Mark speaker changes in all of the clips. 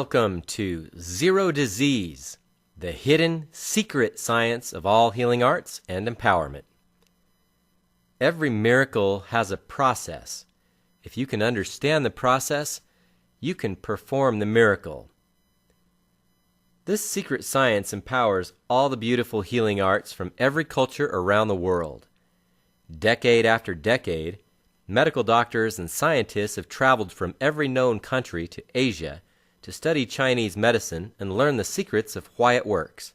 Speaker 1: Welcome to Zero Disease, the hidden secret science of all healing arts and empowerment. Every miracle has a process. If you can understand the process, you can perform the miracle. This secret science empowers all the beautiful healing arts from every culture around the world. Decade after decade, medical doctors and scientists have traveled from every known country to Asia to study Chinese medicine and learn the secrets of why it works.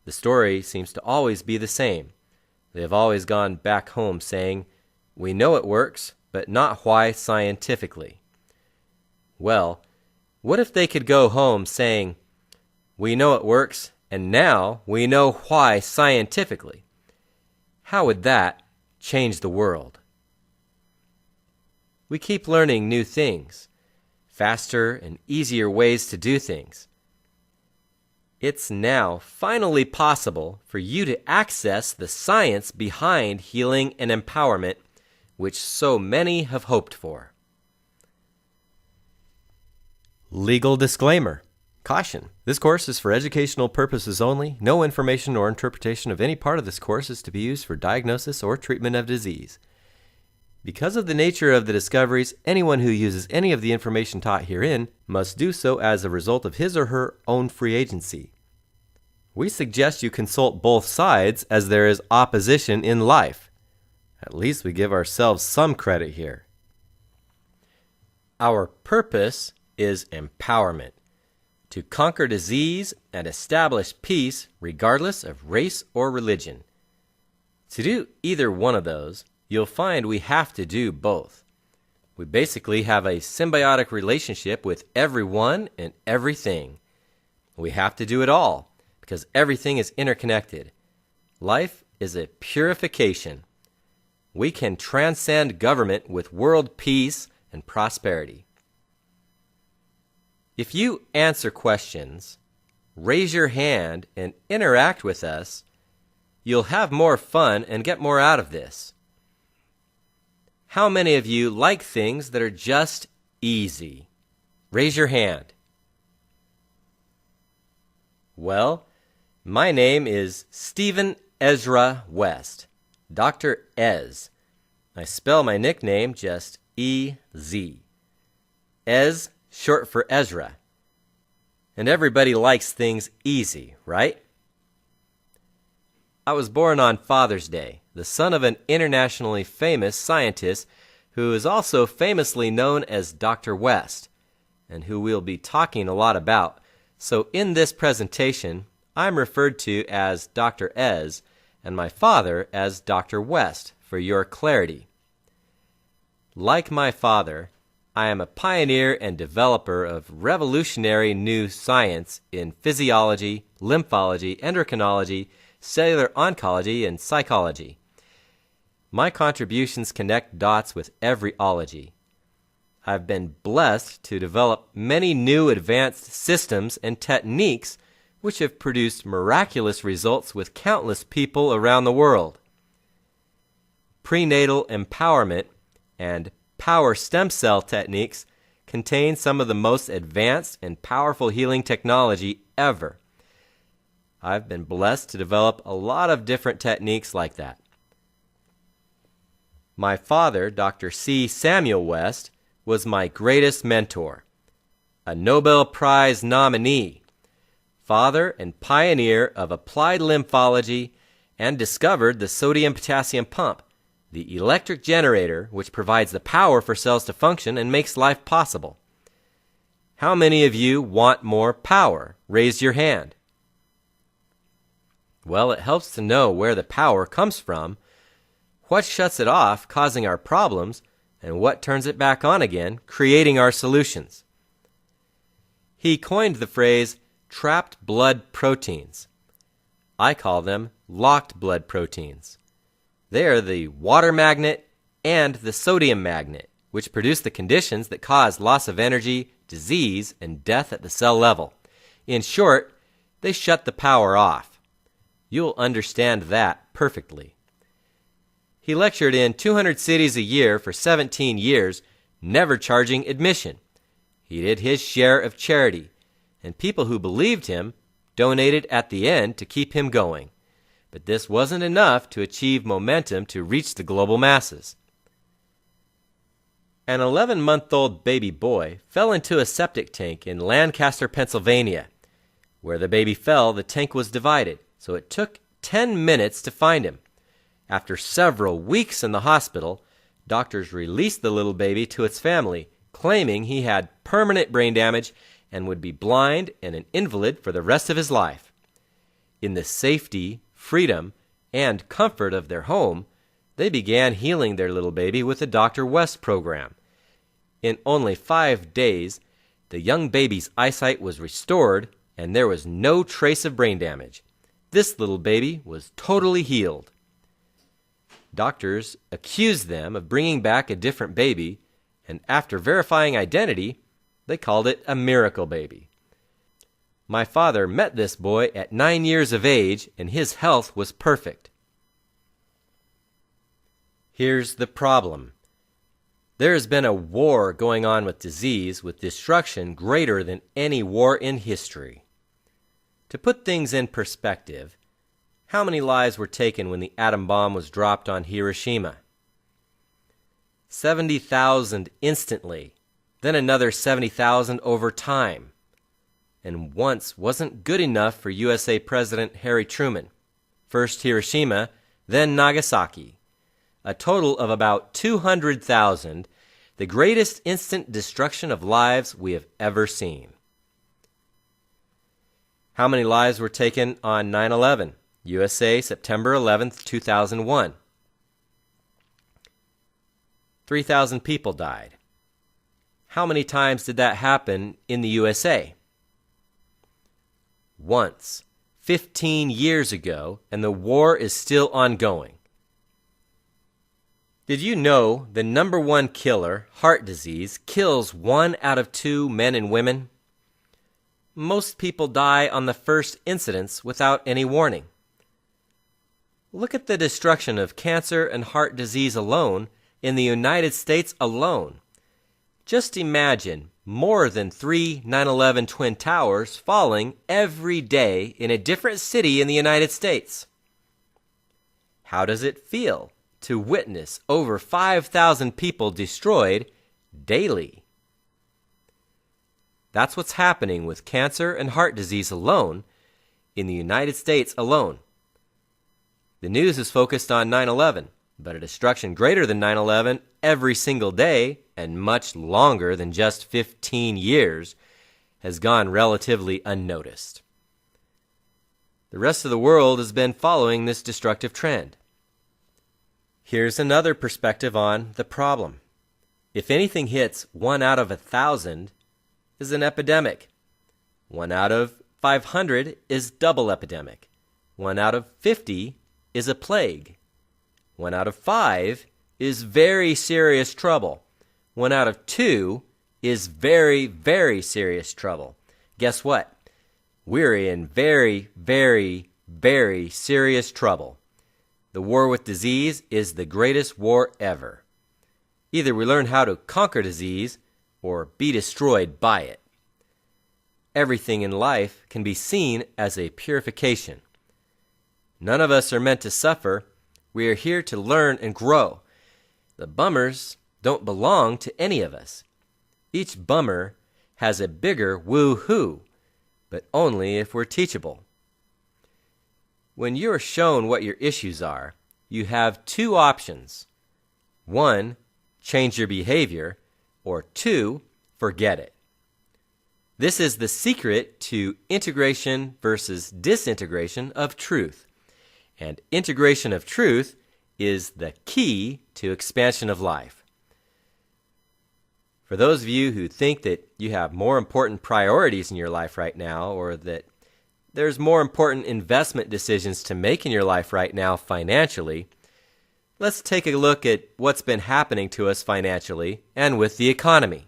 Speaker 1: The story seems to always be the same. They have always gone back home saying, "We know it works, but not why scientifically." Well, what if they could go home saying, "We know it works, and now we know why scientifically"? How would that change the world? We keep learning new things, faster and easier ways to do things. It's now finally possible for you to access the science behind healing and empowerment, which so many have hoped for. Legal disclaimer. Caution. This course is for educational purposes only. No information or interpretation of any part of this course is to be used for diagnosis or treatment of disease. Because of the nature of the discoveries, anyone who uses any of the information taught herein must do so as a result of his or her own free agency. We suggest you consult both sides as there is opposition in life. At least we give ourselves some credit here. Our purpose is empowerment, to conquer disease and establish peace regardless of race or religion. To do either one of those, you'll find we have to do both. We basically have a symbiotic relationship with everyone and everything. We have to do it all because everything is interconnected. Life is a purification. We can transcend government with world peace and prosperity. If you answer questions, raise your hand, and interact with us, you'll have more fun and get more out of this. How many of you like things that are just easy? Raise your hand. Well, my name is Stephen Ezra West, Dr. Ez. I spell my nickname just E-Z. Ez, short for Ezra. And everybody likes things easy, right? I was born on Father's Day, the son of an internationally famous scientist who is also famously known as Dr. West, and who we'll be talking a lot about. So in this presentation, I'm referred to as Dr. Ez and my father as Dr. West for your clarity. Like my father, I am a pioneer and developer of revolutionary new science in physiology, lymphology, endocrinology, cellular oncology, and psychology. My contributions connect dots with every ology. I've been blessed to develop many new advanced systems and techniques which have produced miraculous results with countless people around the world. Prenatal empowerment and power stem cell techniques contain some of the most advanced and powerful healing technology ever. I've been blessed to develop a lot of different techniques like that. My father, Dr. C. Samuel West, was my greatest mentor, a Nobel Prize nominee, father and pioneer of applied lymphology, and discovered the sodium-potassium pump, the electric generator which provides the power for cells to function and makes life possible. How many of you want more power? Raise your hand. Well, it helps to know where the power comes from, what shuts it off, causing our problems, and what turns it back on again, creating our solutions. He coined the phrase trapped blood proteins. I call them locked blood proteins. They are the water magnet and the sodium magnet, which produce the conditions that cause loss of energy, disease, and death at the cell level. In short, they shut the power off. You'll understand that perfectly. He lectured in 200 cities a year for 17 years, never charging admission. he did his share of charity, and people who believed him donated at the end to keep him going. But this wasn't enough to achieve momentum to reach the global masses. An 11-month-old baby boy fell into a septic tank in Lancaster, Pennsylvania. Where the baby fell, the tank was divided, so it took 10 minutes to find him. After several weeks in the hospital, doctors released the little baby to its family, claiming he had permanent brain damage and would be blind and an invalid for the rest of his life. In the safety, freedom, and comfort of their home, they began healing their little baby with the Dr. West program. In only 5 days, the young baby's eyesight was restored and there was no trace of brain damage. This little baby was totally healed. Doctors accused them of bringing back a different baby, and after verifying identity, they called it a miracle baby. My father met this boy at 9 years of age, and his health was perfect. Here's the problem. There has been a war going on with disease with destruction greater than any war in history. To put things in perspective, how many lives were taken when the atom bomb was dropped on Hiroshima? 70,000 instantly, then another 70,000 over time. And once wasn't good enough for USA President Harry Truman. First Hiroshima, then Nagasaki. A total of about 200,000, the greatest instant destruction of lives we have ever seen. How many lives were taken on 9/11? USA, September 11th, 2001. 3,000 people died. How many times did that happen in the USA? Once, 15 years ago, and the war is still ongoing. Did you know the number one killer, heart disease, kills 1 out of 2 men and women? Most people die on the first incidence without any warning. Look at the destruction of cancer and heart disease alone in the United States alone. Just imagine more than 3 9/11 Twin Towers falling every day in a different city in the United States. How does it feel to witness over 5,000 people destroyed daily? That's what's happening with cancer and heart disease alone in the United States alone. The news is focused on 9/11, but a destruction greater than 9/11 every single day and much longer than just 15 years has gone relatively unnoticed. The rest of the world has been following this destructive trend. Here's another perspective on the problem. If anything hits 1 out of 1,000 is an epidemic. 1 out of 500 is double epidemic. 1 out of 50 is a plague. 1 out of 5 is very serious trouble. 1 out of 2 is very, very serious trouble. Guess what? We're in very, very, very serious trouble. The war with disease is the greatest war ever. Either we learn how to conquer disease or be destroyed by it. Everything in life can be seen as a purification. None of us are meant to suffer. We are here to learn and grow. The bummers don't belong to any of us. Each bummer has a bigger woo-hoo, but only if we're teachable. When you're shown what your issues are, you have 2 options. 1, change your behavior, or 2, forget it. This is the secret to integration versus disintegration of truth. And integration of truth is the key to expansion of life. For those of you who think that you have more important priorities in your life right now, or that there's more important investment decisions to make in your life right now financially, let's take a look at what's been happening to us financially and with the economy.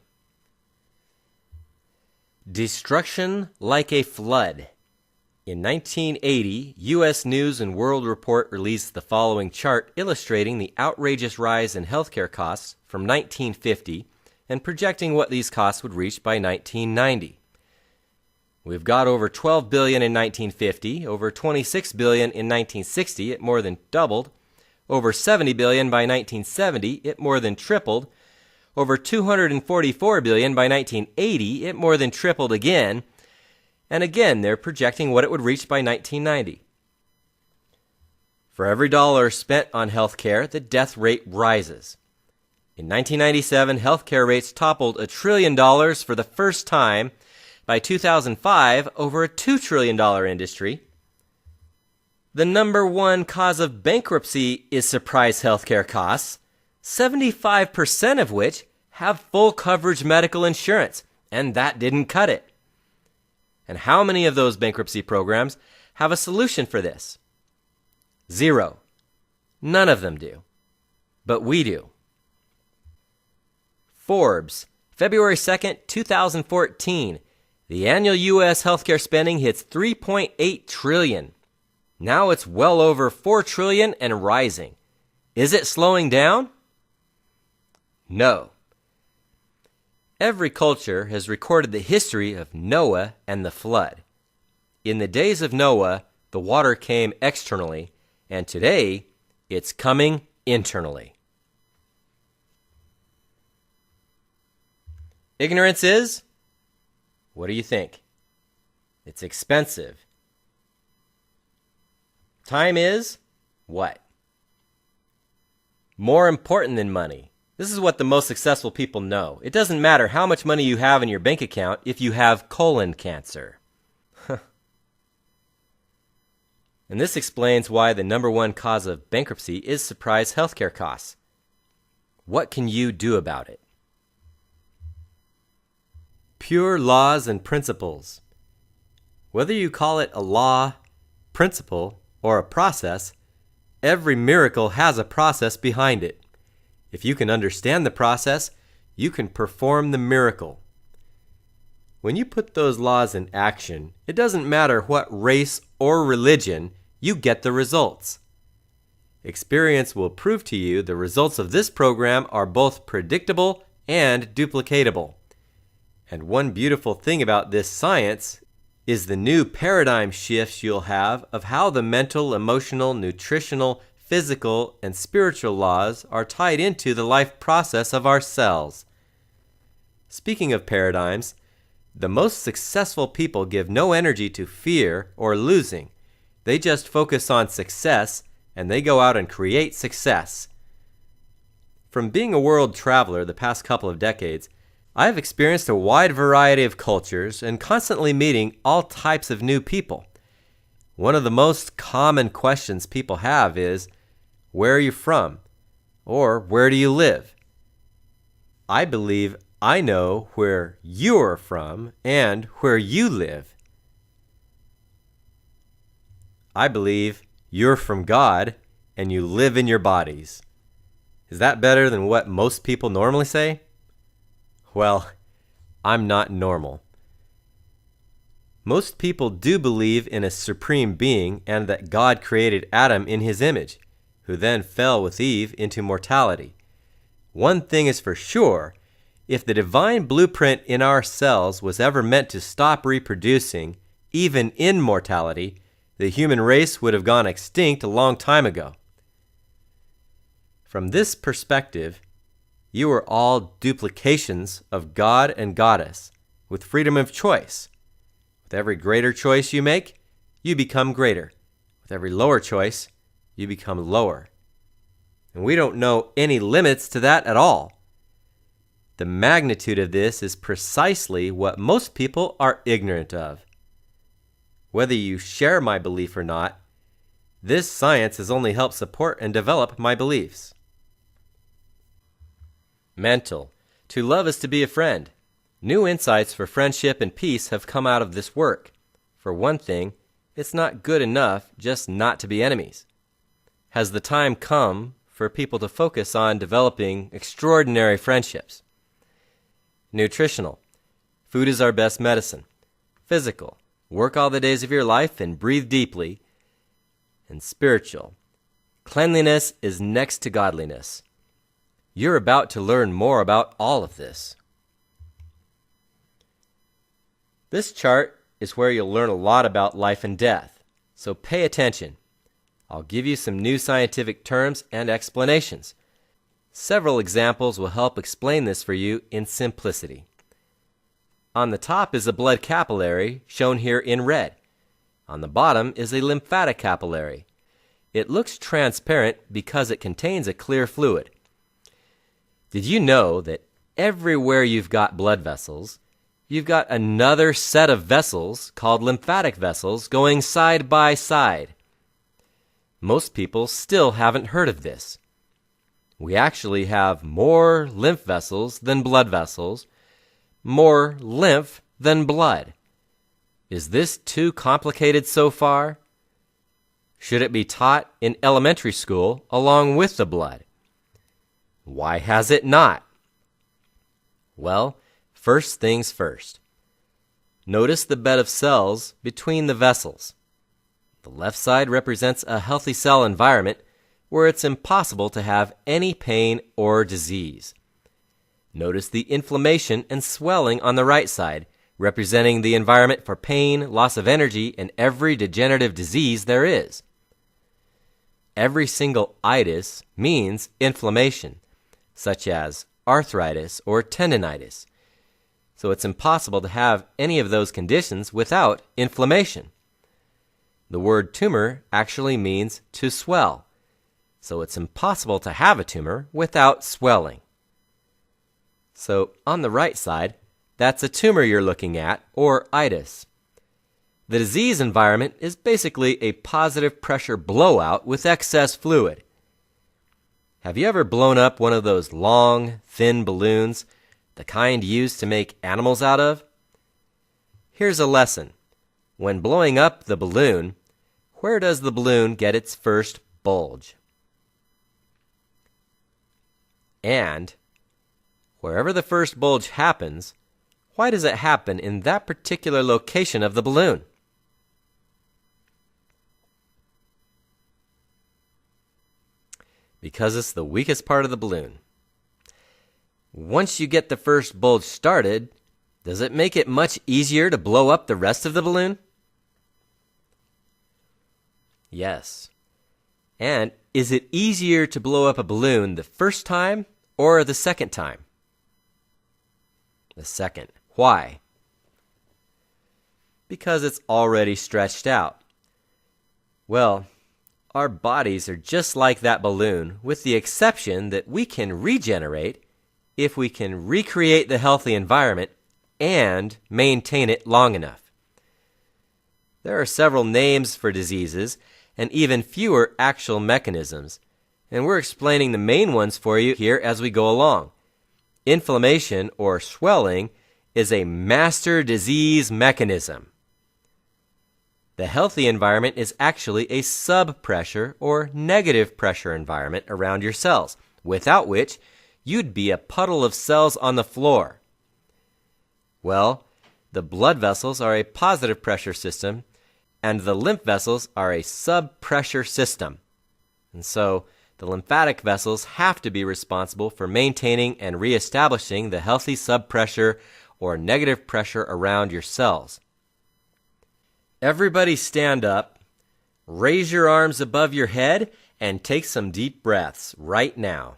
Speaker 1: Destruction like a flood. In 1980, U.S. News and World Report released the following chart illustrating the outrageous rise in healthcare costs from 1950 and projecting what these costs would reach by 1990. We've got over $12 billion in 1950, over $26 billion in 1960, it more than doubled, over $70 billion by 1970, it more than tripled, over $244 billion by 1980, it more than tripled again, and again they're projecting what it would reach by 1990. For every dollar spent on healthcare, the death rate rises. In 1997, healthcare rates toppled $1 trillion for the first time. By 2005, over a $2 trillion industry. The number one cause of bankruptcy is surprise healthcare costs, 75% of which have full coverage medical insurance, and that didn't cut it. And how many of those bankruptcy programs have a solution for this? 0. None of them do. But we do. Forbes, February 2nd, 2014. The annual U.S. healthcare spending hits $3.8 trillion. Now it's well over $4 trillion and rising. Is it slowing down? No. Every culture has recorded the history of Noah and the flood. In the days of Noah, the water came externally, and today it's coming internally. Ignorance is? What do you think? It's expensive. Time is? What? More important than money. This is what the most successful people know. It doesn't matter how much money you have in your bank account if you have colon cancer. And this explains why the number one cause of bankruptcy is surprise healthcare costs. What can you do about it? Pure laws and principles. Whether you call it a law, principle, or a process, every miracle has a process behind it. If you can understand the process, you can perform the miracle. When you put those laws in action, it doesn't matter what race or religion, you get the results. Experience will prove to you the results of this program are both predictable and duplicatable. And one beautiful thing about this science is the new paradigm shifts you'll have of how the mental, emotional, nutritional, physical, and spiritual laws are tied into the life process of our cells. Speaking of paradigms, the most successful people give no energy to fear or losing. They just focus on success, and they go out and create success. From being a world traveler the past couple of decades, I have experienced a wide variety of cultures and constantly meeting all types of new people. One of the most common questions people have is, where are you from? Or where do you live? I believe I know where you are from and where you live. I believe you're from God and you live in your bodies. Is that better than what most people normally say? Well, I'm not normal. Most people do believe in a supreme being and that God created Adam in his image, who then fell with Eve into mortality. One thing is for sure, if the divine blueprint in our cells was ever meant to stop reproducing, even in mortality, the human race would have gone extinct a long time ago. From this perspective, you are all duplications of God and Goddess, with freedom of choice. With every greater choice you make, you become greater. With every lower choice, you become lower. And we don't know any limits to that at all. The magnitude of this is precisely what most people are ignorant of. Whether you share my belief or not, this science has only helped support and develop my beliefs. Mental. To love is to be a friend. New insights for friendship and peace have come out of this work. For one thing, it's not good enough just not to be enemies. Has the time come for people to focus on developing extraordinary friendships? Nutritional. Food is our best medicine. Physical. Work all the days of your life and breathe deeply. And spiritual. Cleanliness is next to godliness. You're about to learn more about all of this. This chart is where you'll learn a lot about life and death, so pay attention. I'll give you some new scientific terms and explanations. Several examples will help explain this for you in simplicity. On the top is a blood capillary, shown here in red. On the bottom is a lymphatic capillary. It looks transparent because it contains a clear fluid. Did you know that everywhere you've got blood vessels, you've got another set of vessels called lymphatic vessels going side by side? Most people still haven't heard of this. We actually have more lymph vessels than blood vessels, more lymph than blood. Is this too complicated so far? Should it be taught in elementary school along with the blood? Why has it not? Well, first things first. Notice the bed of cells between the vessels. The left side represents a healthy cell environment where it's impossible to have any pain or disease. Notice the inflammation and swelling on the right side, representing the environment for pain, loss of energy, and every degenerative disease there is. Every single itis means inflammation, such as arthritis or tendinitis. So it's impossible to have any of those conditions without inflammation. The word tumor actually means to swell, so it's impossible to have a tumor without swelling. So on the right side, that's a tumor you're looking at, or itis. The disease environment is basically a positive pressure blowout with excess fluid. Have you ever blown up one of those long, thin balloons, the kind used to make animals out of? Here's a lesson. When blowing up the balloon, where does the balloon get its first bulge? And wherever the first bulge happens, why does it happen in that particular location of the balloon? Because it's the weakest part of the balloon. Once you get the first bulge started, does it make it much easier to blow up the rest of the balloon? Yes. And is it easier to blow up a balloon the first time or the second time? The second. Why? Because it's already stretched out. Well, our bodies are just like that balloon, with the exception that we can regenerate if we can recreate the healthy environment and maintain it long enough. There are several names for diseases and even fewer actual mechanisms, and we're explaining the main ones for you here as we go along. Inflammation or swelling is a master disease mechanism. The healthy environment is actually a sub-pressure or negative pressure environment around your cells, without which you'd be a puddle of cells on the floor. Well, the blood vessels are a positive pressure system, and the lymph vessels are a sub-pressure system. And so, the lymphatic vessels have to be responsible for maintaining and reestablishing the healthy sub-pressure or negative pressure around your cells. Everybody stand up, raise your arms above your head, and take some deep breaths right now.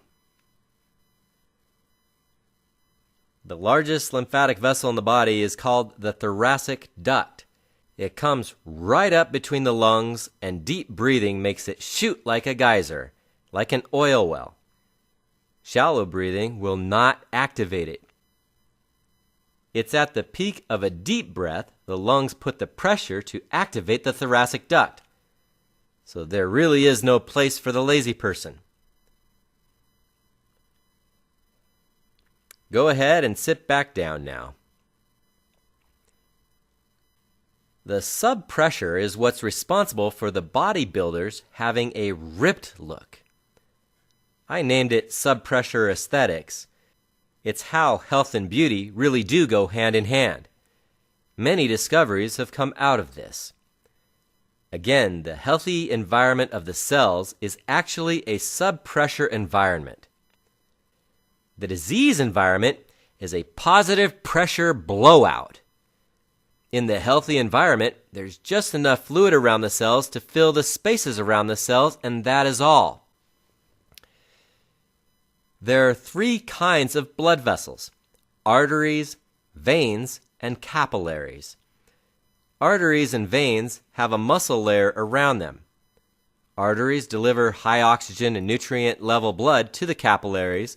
Speaker 1: The largest lymphatic vessel in the body is called the thoracic duct. It comes right up between the lungs, and deep breathing makes it shoot like a geyser, like an oil well. Shallow breathing will not activate it. It's at the peak of a deep breath the lungs put the pressure to activate the thoracic duct. So there really is no place for the lazy person. Go ahead and sit back down now. The sub-pressure is what's responsible for the bodybuilders having a ripped look. I named it sub-pressure aesthetics. It's how health and beauty really do go hand in hand. Many discoveries have come out of this. Again, the healthy environment of the cells is actually a sub-pressure environment. The disease environment is a positive pressure blowout. In the healthy environment, there's just enough fluid around the cells to fill the spaces around the cells, and that is all. There are 3 kinds of blood vessels: arteries, veins, and capillaries. Arteries and veins have a muscle layer around them. Arteries deliver high oxygen and nutrient level blood to the capillaries,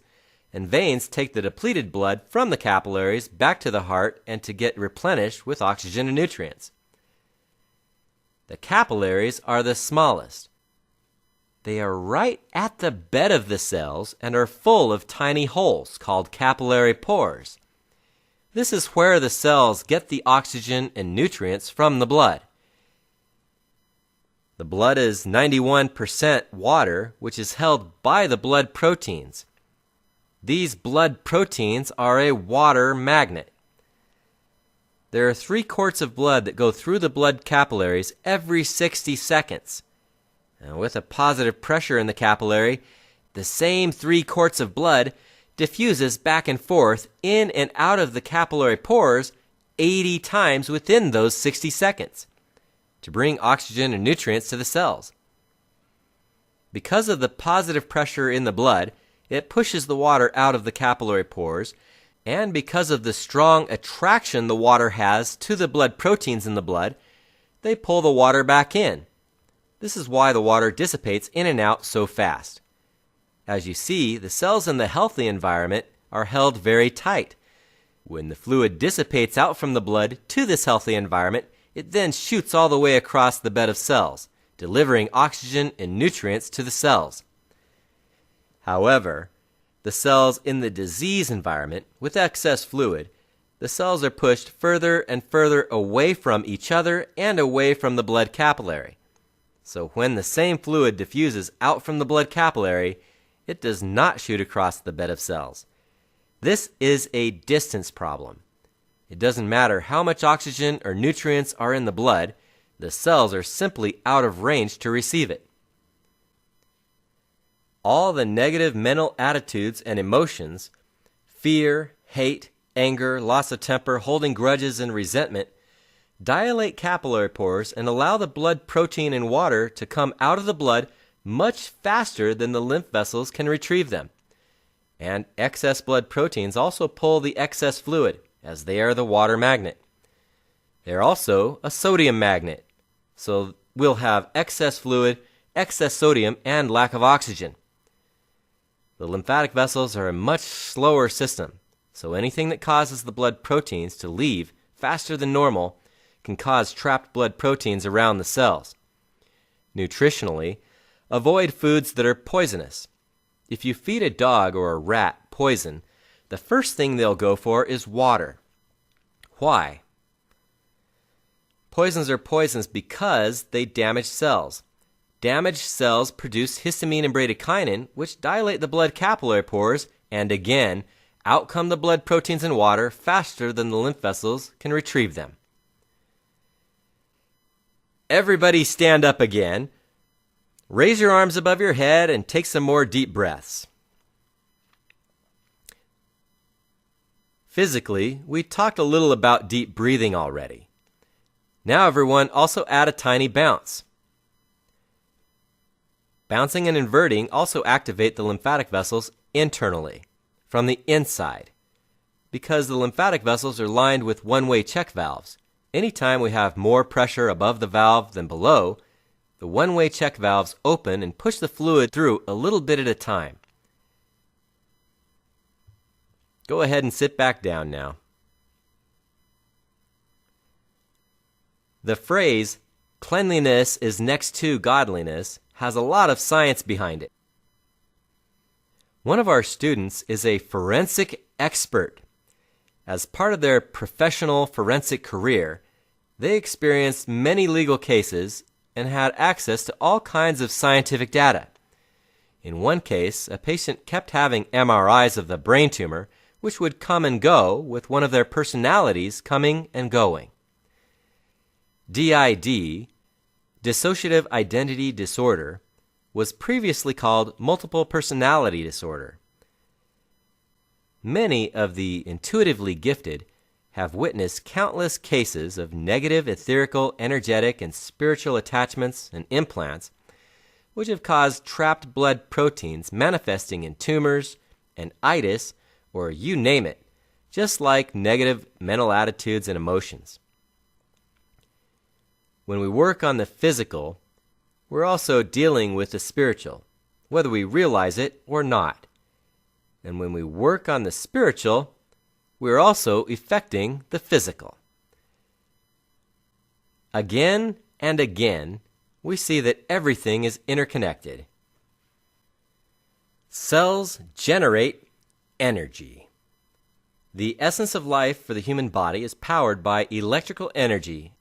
Speaker 1: and veins take the depleted blood from the capillaries back to the heart and to get replenished with oxygen and nutrients. The capillaries are the smallest. They are right at the bed of the cells and are full of tiny holes called capillary pores. This is where the cells get the oxygen and nutrients from the blood. The blood is 91% water, which is held by the blood proteins. These blood proteins are a water magnet. There are 3 quarts of blood that go through the blood capillaries every 60 seconds. Now, with a positive pressure in the capillary, the same 3 quarts of blood diffuses back and forth in and out of the capillary pores 80 times within those 60 seconds to bring oxygen and nutrients to the cells. Because of the positive pressure in the blood, it pushes the water out of the capillary pores, and because of the strong attraction the water has to the blood proteins in the blood, they pull the water back in. This is why the water dissipates in and out so fast. As you see, the cells in the healthy environment are held very tight. When the fluid dissipates out from the blood to this healthy environment, it then shoots all the way across the bed of cells, delivering oxygen and nutrients to the cells. However, the cells in the disease environment, with excess fluid, the cells are pushed further and further away from each other and away from the blood capillary. So when the same fluid diffuses out from the blood capillary, it does not shoot across the bed of cells. This is a distance problem. It doesn't matter how much oxygen or nutrients are in the blood, the cells are simply out of range to receive it. All the negative mental attitudes and emotions, fear, hate, anger, loss of temper, holding grudges, and resentment, dilate capillary pores and allow the blood protein and water to come out of the blood much faster than the lymph vessels can retrieve them. And excess blood proteins also pull the excess fluid, as they are the water magnet. They're also a sodium magnet, so we'll have excess fluid, excess sodium, and lack of oxygen. The lymphatic vessels are a much slower system, so anything that causes the blood proteins to leave faster than normal can cause trapped blood proteins around the cells. Nutritionally, avoid foods that are poisonous. If you feed a dog or a rat poison, the first thing they'll go for is water. Why? Poisons are poisons because they damage cells. Damaged cells produce histamine and bradykinin, which dilate the blood capillary pores, and again, out come the blood proteins and water faster than the lymph vessels can retrieve them. Everybody stand up again. Raise your arms above your head and take some more deep breaths. Physically, we talked a little about deep breathing already. Now everyone, also add a tiny bounce. Bouncing and inverting also activate the lymphatic vessels internally, from the inside. Because the lymphatic vessels are lined with one-way check valves, anytime we have more pressure above the valve than below, the one-way check valves open and push the fluid through a little bit at a time. Go ahead and sit back down now. The phrase, "cleanliness is next to godliness," has a lot of science behind it. One of our students is a forensic expert. As part of their professional forensic career, they experienced many legal cases and had access to all kinds of scientific data. In one case, a patient kept having MRIs of the brain tumor, which would come and go with one of their personalities coming and going. DID, dissociative identity disorder, was previously called multiple personality disorder. Many of the intuitively gifted have witnessed countless cases of negative etherical, energetic, and spiritual attachments and implants, which have caused trapped blood proteins manifesting in tumors and itis, or you name it, just like negative mental attitudes and emotions. When we work on the physical, we're also dealing with the spiritual, whether we realize it or not. And when we work on the spiritual, we're also affecting the physical. Again and again, we see that everything is interconnected. Cells generate energy. The essence of life for the human body is powered by electrical energy.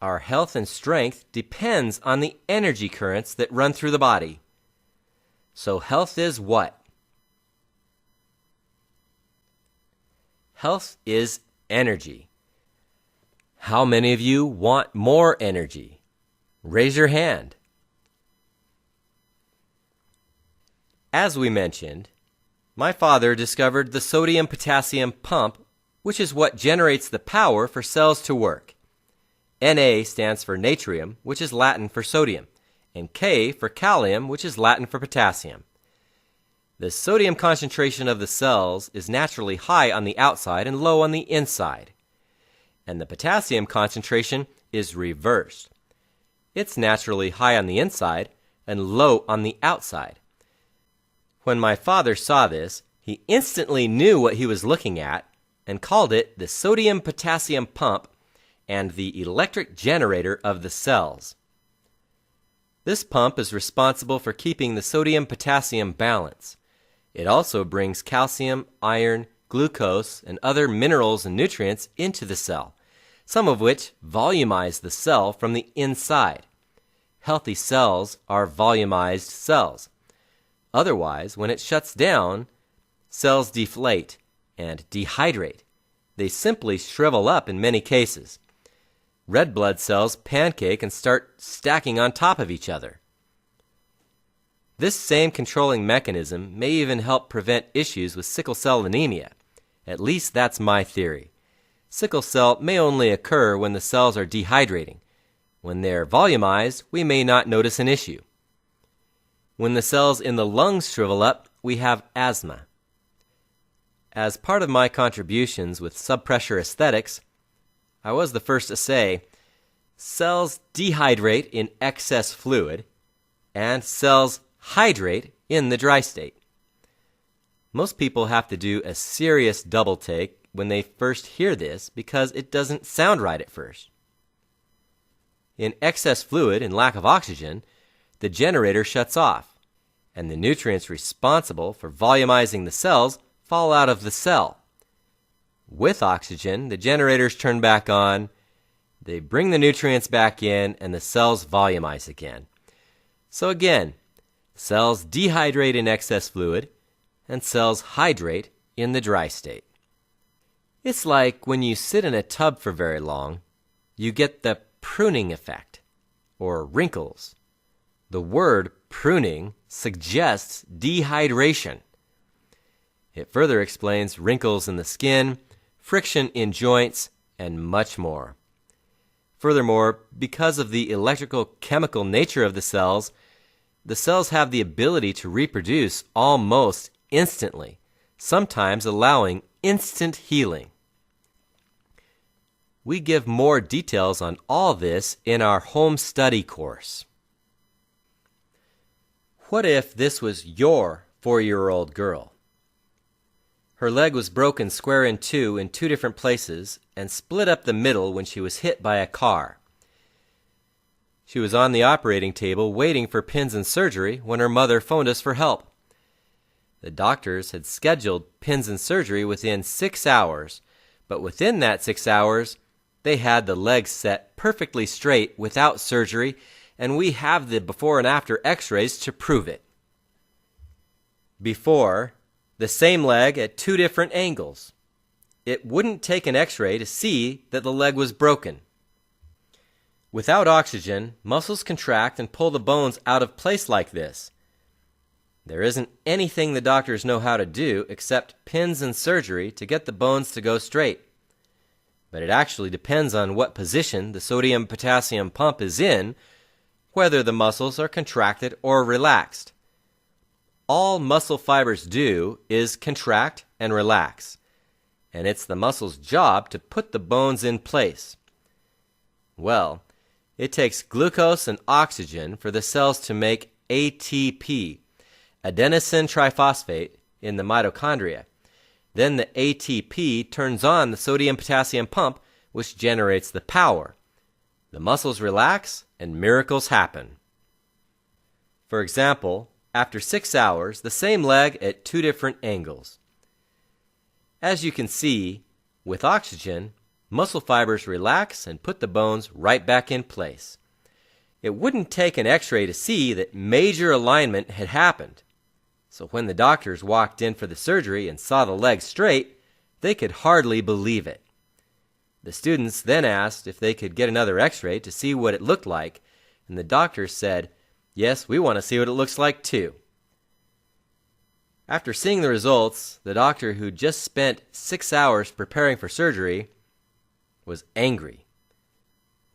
Speaker 1: Our health and strength depends on the energy currents that run through the body. So health is what? Health is energy. How many of you want more energy? Raise your hand. As we mentioned, my father discovered the sodium-potassium pump, which is what generates the power for cells to work. Na stands for natrium, which is Latin for sodium, and K for kalium, which is Latin for potassium. The sodium concentration of the cells is naturally high on the outside and low on the inside. And the potassium concentration is reversed. It's naturally high on the inside and low on the outside. When my father saw this, he instantly knew what he was looking at and called it the sodium-potassium pump and the electric generator of the cells. This pump is responsible for keeping the sodium-potassium balance. It also brings calcium, iron, glucose, and other minerals and nutrients into the cell, some of which volumize the cell from the inside. Healthy cells are volumized cells. Otherwise, when it shuts down, cells deflate and dehydrate. They simply shrivel up in many cases. Red blood cells pancake and start stacking on top of each other. This same controlling mechanism may even help prevent issues with sickle cell anemia. At least that's my theory. Sickle cell may only occur when the cells are dehydrating. When they're volumized, we may not notice an issue. When the cells in the lungs shrivel up, we have asthma. As part of my contributions with subpressure aesthetics, I was the first to say, cells dehydrate in excess fluid, and cells hydrate in the dry state. Most people have to do a serious double take when they first hear this because it doesn't sound right at first. In excess fluid and lack of oxygen, the generator shuts off, and the nutrients responsible for volumizing the cells fall out of the cell. With oxygen, the generators turn back on, they bring the nutrients back in, and the cells volumize again. So again, cells dehydrate in excess fluid, and cells hydrate in the dry state. It's like when you sit in a tub for very long, you get the pruning effect, or wrinkles. The word pruning suggests dehydration. It further explains wrinkles in the skin, friction in joints, and much more. Furthermore, because of the electrical chemical nature of the cells have the ability to reproduce almost instantly, sometimes allowing instant healing. We give more details on all this in our home study course. What if this was your 4-year-old girl? Her leg was broken square in two different places and split up the middle when she was hit by a car. She was on the operating table waiting for pins and surgery when her mother phoned us for help. The doctors had scheduled pins and surgery within 6 hours, but within that 6 hours, they had the leg set perfectly straight without surgery, and we have the before and after x-rays to prove it. Before, the same leg at 2 different angles. It wouldn't take an x-ray to see that the leg was broken. Without oxygen, muscles contract and pull the bones out of place like this. There isn't anything the doctors know how to do except pins and surgery to get the bones to go straight. But it actually depends on what position the sodium-potassium pump is in, whether the muscles are contracted or relaxed. All muscle fibers do is contract and relax, and it's the muscle's job to put the bones in place. Well, it takes glucose and oxygen for the cells to make ATP, adenosine triphosphate, in the mitochondria. Then the ATP turns on the sodium-potassium pump, which generates the power. The muscles relax and miracles happen. For example, after 6 hours, the same leg at 2 different angles. As you can see, with oxygen, muscle fibers relax and put the bones right back in place. It wouldn't take an X-ray to see that major alignment had happened. So when the doctors walked in for the surgery and saw the leg straight, they could hardly believe it. The students then asked if they could get another X-ray to see what it looked like, and the doctors said, "Yes, we want to see what it looks like too." After seeing the results, the doctor who just spent 6 hours preparing for surgery was angry.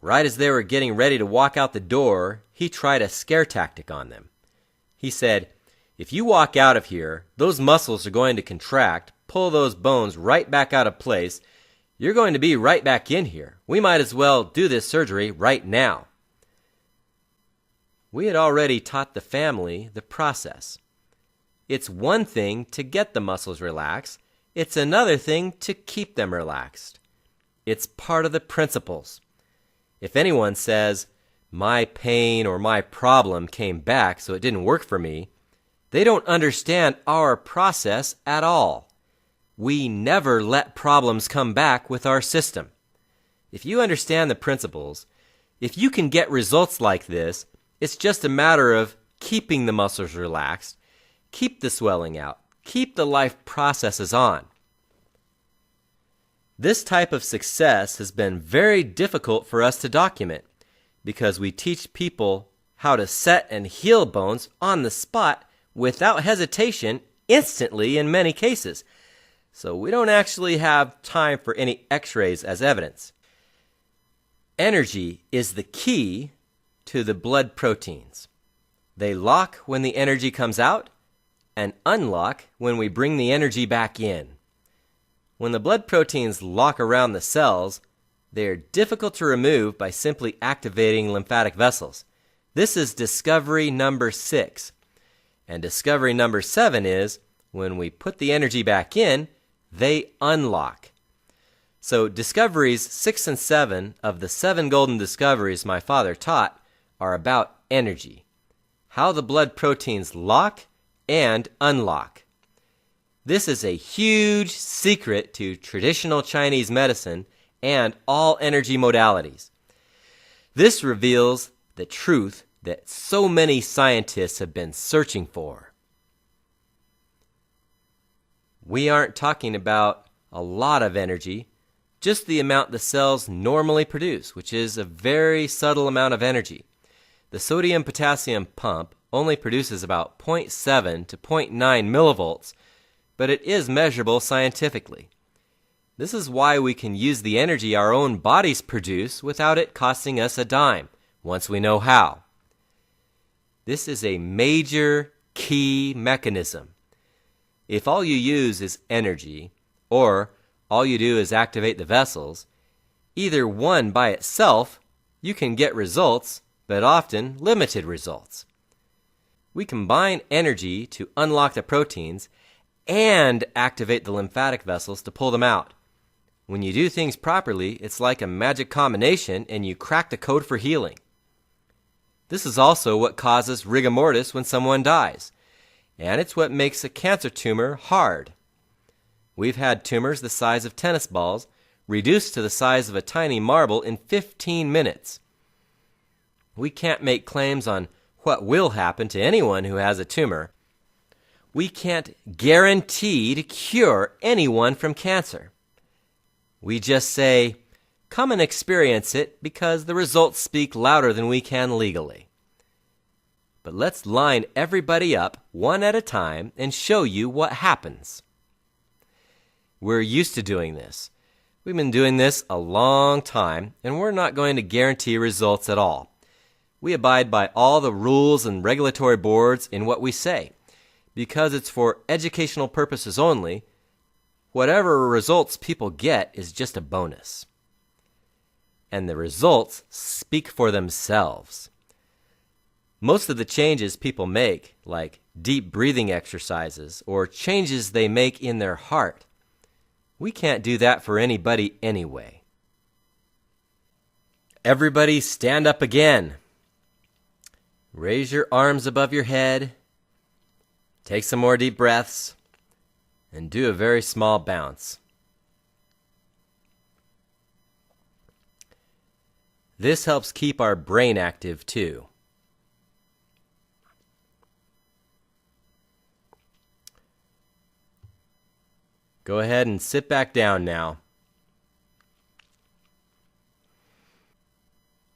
Speaker 1: Right as they were getting ready to walk out the door, he tried a scare tactic on them. He said, "If you walk out of here, those muscles are going to contract, pull those bones right back out of place. You're going to be right back in here. We might as well do this surgery right now." We had already taught the family the process. It's one thing to get the muscles relaxed. It's another thing to keep them relaxed. It's part of the principles. If anyone says, "My pain or my problem came back so it didn't work for me," they don't understand our process at all. We never let problems come back with our system. If you understand the principles, if you can get results like this, it's just a matter of keeping the muscles relaxed, keep the swelling out, keep the life processes on. This type of success has been very difficult for us to document because we teach people how to set and heal bones on the spot without hesitation, instantly in many cases. So we don't actually have time for any X-rays as evidence. Energy is the key to the blood proteins. They lock when the energy comes out and unlock when we bring the energy back in. When the blood proteins lock around the cells, they are difficult to remove by simply activating lymphatic vessels. This is discovery number 6. And discovery number 7 is, when we put the energy back in, they unlock. So discoveries 6 and 7 of the 7 golden discoveries my father taught are about energy, how the blood proteins lock and unlock. This is a huge secret to traditional Chinese medicine and all energy modalities. This reveals the truth that so many scientists have been searching for. We aren't talking about a lot of energy, just the amount the cells normally produce, which is a very subtle amount of energy. The sodium-potassium pump only produces about 0.7 to 0.9 millivolts, but it is measurable scientifically. This is why we can use the energy our own bodies produce without it costing us a dime, once we know how. This is a major key mechanism. If all you use is energy, or all you do is activate the vessels, either one by itself, you can get results, but often limited results. We combine energy to unlock the proteins and activate the lymphatic vessels to pull them out. When you do things properly, it's like a magic combination and you crack the code for healing. This is also what causes rigor mortis when someone dies, and it's what makes a cancer tumor hard. We've had tumors the size of tennis balls reduced to the size of a tiny marble in 15 minutes. We can't make claims on what will happen to anyone who has a tumor. We can't guarantee to cure anyone from cancer. We just say, come and experience it because the results speak louder than we can legally. but let's line everybody up one at a time and show you what happens. We're used to doing this. We've been doing this a long time, and we're not going to guarantee results at all. We abide by all the rules and regulatory boards in what we say. Because it's for educational purposes only, whatever results people get is just a bonus. And the results speak for themselves. Most of the changes people make, like deep breathing exercises or changes they make in their heart, we can't do that for anybody anyway. Everybody stand up again. Raise your arms above your head. Take some more deep breaths and do a very small bounce. This helps keep our brain active too. Go ahead and sit back down now.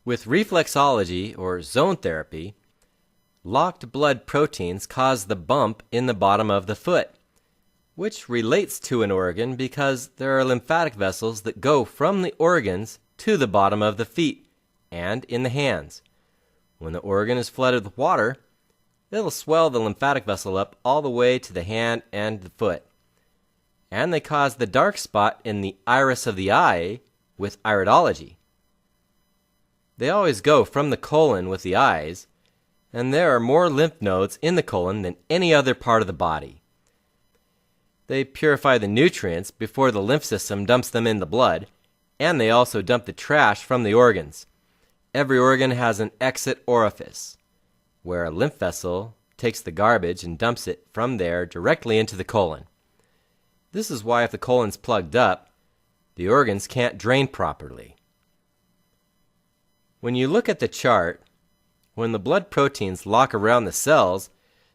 Speaker 1: With reflexology or zone therapy, locked blood proteins cause the bump in the bottom of the foot, which relates to an organ because there are lymphatic vessels that go from the organs to the bottom of the feet and in the hands. When the organ is flooded with water, it'll swell the lymphatic vessel up all the way to the hand and the foot. And they cause the dark spot in the iris of the eye with iridology. They always go from the colon with the eyes, and there are more lymph nodes in the colon than any other part of the body. They purify the nutrients before the lymph system dumps them in the blood, and they also dump the trash from the organs. Every organ has an exit orifice, where a lymph vessel takes the garbage and dumps it from there directly into the colon. This is why if the colon's plugged up, the organs can't drain properly. When you look at the chart, when the blood proteins lock around the cells,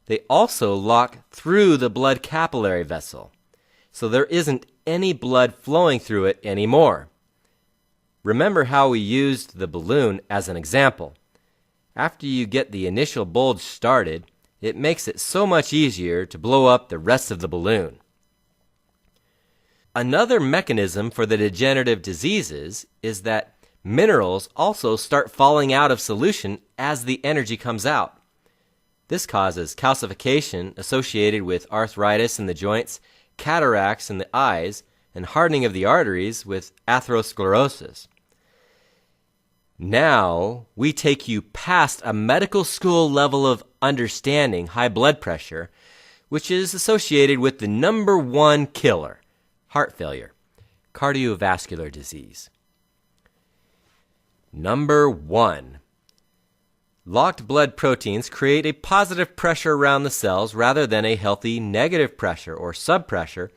Speaker 1: they also lock through the blood capillary vessel, so there isn't any blood flowing through it anymore. Remember how we used the balloon as an example. After you get the initial bulge started, it makes it so much easier to blow up the rest of the balloon. Another mechanism for the degenerative diseases is that minerals also start falling out of solution as the energy comes out. This causes calcification associated with arthritis in the joints, cataracts in the eyes, and hardening of the arteries with atherosclerosis. Now, we take you past a medical school level of understanding high blood pressure, which is associated with the number one killer, heart failure, cardiovascular disease. Number 1. Locked blood proteins create a positive pressure around the cells rather than a healthy negative pressure or subpressure,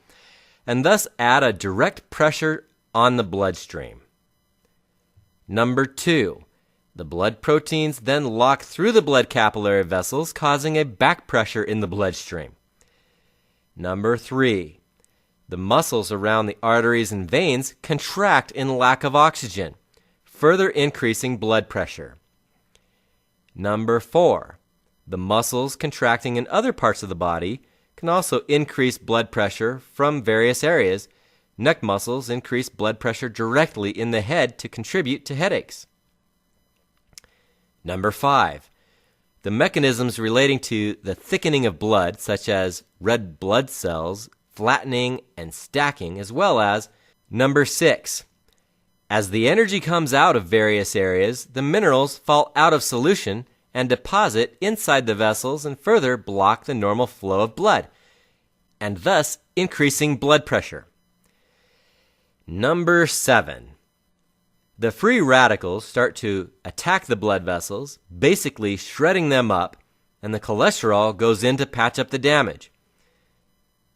Speaker 1: and thus add a direct pressure on the bloodstream. Number 2. The blood proteins then lock through the blood capillary vessels, causing a back pressure in the bloodstream. Number 3. The muscles around the arteries and veins contract in lack of oxygen, further increasing blood pressure. Number 4. The muscles contracting in other parts of the body can also increase blood pressure from various areas. Neck muscles increase blood pressure directly in the head to contribute to headaches. Number 5. The mechanisms relating to the thickening of blood, such as red blood cells, flattening and stacking, as well as number 6. As the energy comes out of various areas, the minerals fall out of solution and deposit inside the vessels and further block the normal flow of blood, and thus increasing blood pressure. Number 7. The free radicals start to attack the blood vessels, basically shredding them up, and the cholesterol goes in to patch up the damage.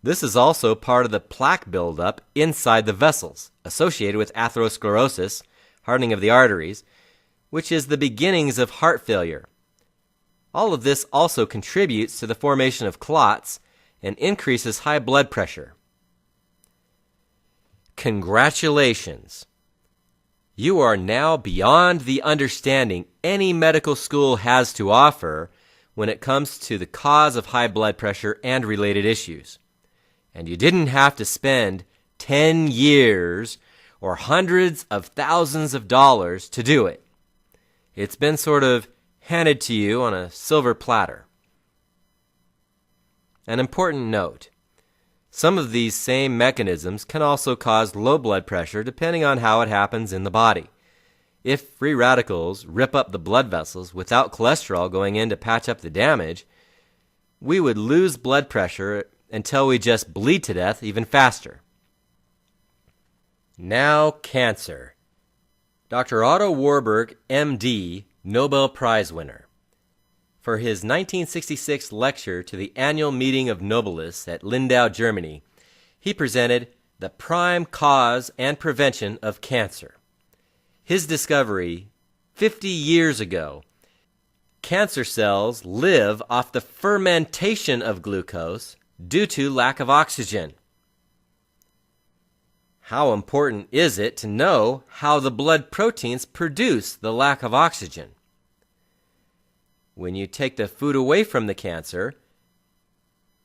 Speaker 1: This is also part of the plaque buildup inside the vessels, associated with atherosclerosis, hardening of the arteries, which is the beginnings of heart failure. All of this also contributes to the formation of clots and increases high blood pressure. Congratulations! You are now beyond the understanding any medical school has to offer when it comes to the cause of high blood pressure and related issues. And you didn't have to spend 10 years or hundreds of thousands of dollars to do it. It's been sort of handed to you on a silver platter. An important note: some of these same mechanisms can also cause low blood pressure depending on how it happens in the body. If free radicals rip up the blood vessels without cholesterol going in to patch up the damage, we would lose blood pressure until we just bleed to death even faster. Now, cancer. Dr. Otto Warburg, MD, Nobel Prize winner. For his 1966 lecture to the annual meeting of Nobelists at Lindau, Germany, he presented the prime cause and prevention of cancer. His discovery, 50 years ago: cancer cells live off the fermentation of glucose due to lack of oxygen. How important is it to know how the blood proteins produce the lack of oxygen? When you take the food away from the cancer,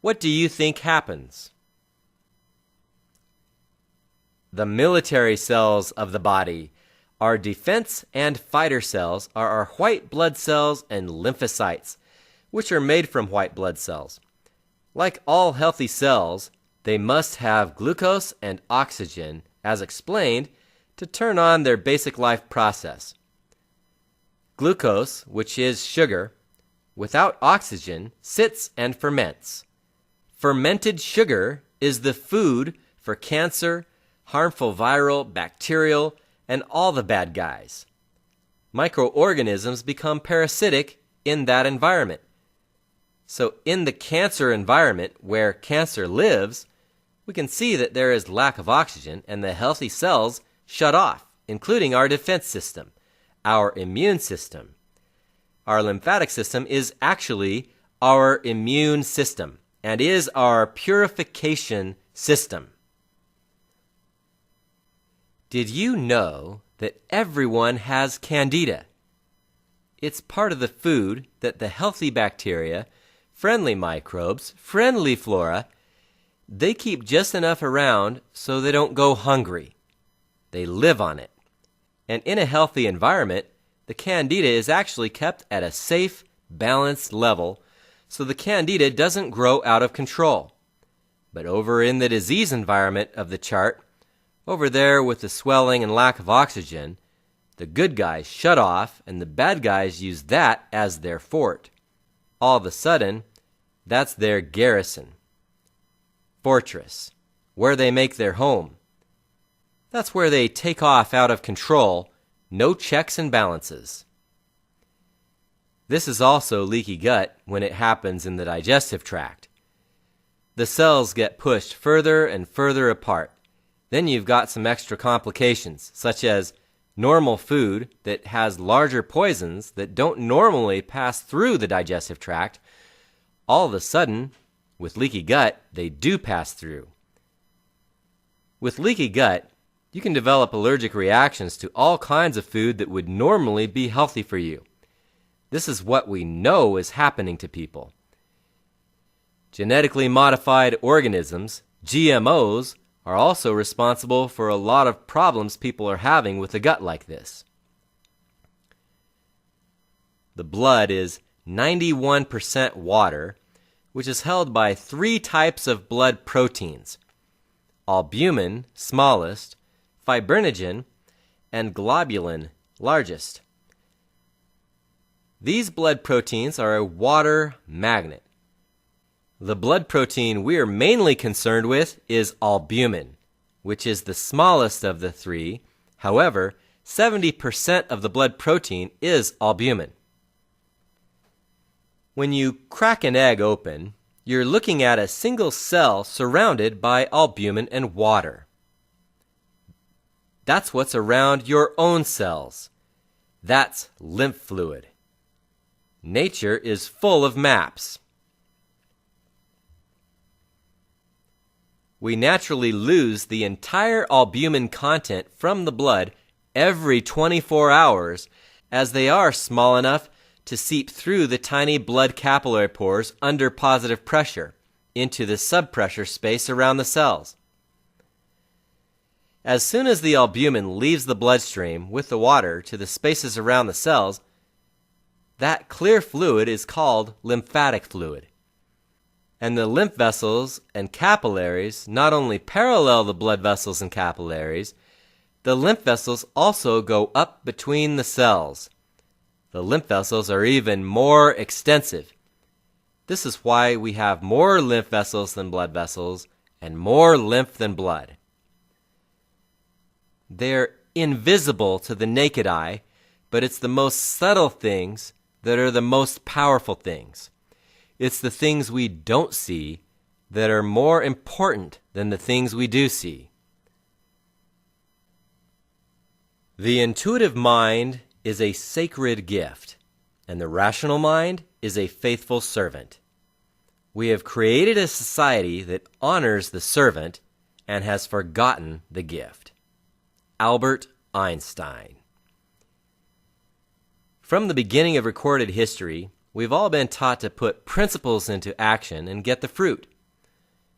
Speaker 1: what do you think happens? The military cells of the body, our defense and fighter cells, are our white blood cells and lymphocytes, which are made from white blood cells. Like all healthy cells, they must have glucose and oxygen, as explained, to turn on their basic life process. Glucose, which is sugar, without oxygen, sits and ferments. Fermented sugar is the food for cancer, harmful viral, bacterial, and all the bad guys. Microorganisms become parasitic in that environment. So in the cancer environment where cancer lives, we can see that there is lack of oxygen and the healthy cells shut off, including our defense system, our immune system. Our lymphatic system is actually our immune system and is our purification system. Did you know that everyone has candida? It's part of the food that the healthy bacteria, friendly microbes, friendly flora, they keep just enough around so they don't go hungry. They live on it. And in a healthy environment, the candida is actually kept at a safe, balanced level so the candida doesn't grow out of control. But over in the disease environment of the chart, over there with the swelling and lack of oxygen, the good guys shut off and the bad guys use that as their fort. All of a sudden, that's their garrison, fortress, where they make their home. That's where they take off out of control, no checks and balances. This is also leaky gut when it happens in the digestive tract. The cells get pushed further and further apart. Then you've got some extra complications, such as normal food that has larger poisons that don't normally pass through the digestive tract. All of a sudden, with leaky gut, they do pass through. With leaky gut, you can develop allergic reactions to all kinds of food that would normally be healthy for you. This is what we know is happening to people. Genetically modified organisms, GMOs, are also responsible for a lot of problems people are having with a gut like this. The blood is 91% water, which is held by 3 types of blood proteins: albumin, smallest, fibrinogen, and globulin, largest. These blood proteins are a water magnet. The blood protein we are mainly concerned with is albumin, which is the smallest of the 3. However, 70% of the blood protein is albumin. When you crack an egg open, you're looking at a single cell surrounded by albumin and water. That's what's around your own cells. That's lymph fluid. Nature is full of maps. We naturally lose the entire albumin content from the blood every 24 hours, as they are small enough to seep through the tiny blood capillary pores under positive pressure into the subpressure space around the cells. As soon as the albumin leaves the bloodstream with the water to the spaces around the cells, that clear fluid is called lymphatic fluid. And the lymph vessels and capillaries not only parallel the blood vessels and capillaries, the lymph vessels also go up between the cells. The lymph vessels are even more extensive. This is why we have more lymph vessels than blood vessels and more lymph than blood. They're invisible to the naked eye, but it's the most subtle things that are the most powerful things. It's the things we don't see that are more important than the things we do see. The intuitive mind is a sacred gift, and the rational mind is a faithful servant. We have created a society that honors the servant and has forgotten the gift. Albert Einstein. From the beginning of recorded history, we've all been taught to put principles into action and get the fruit.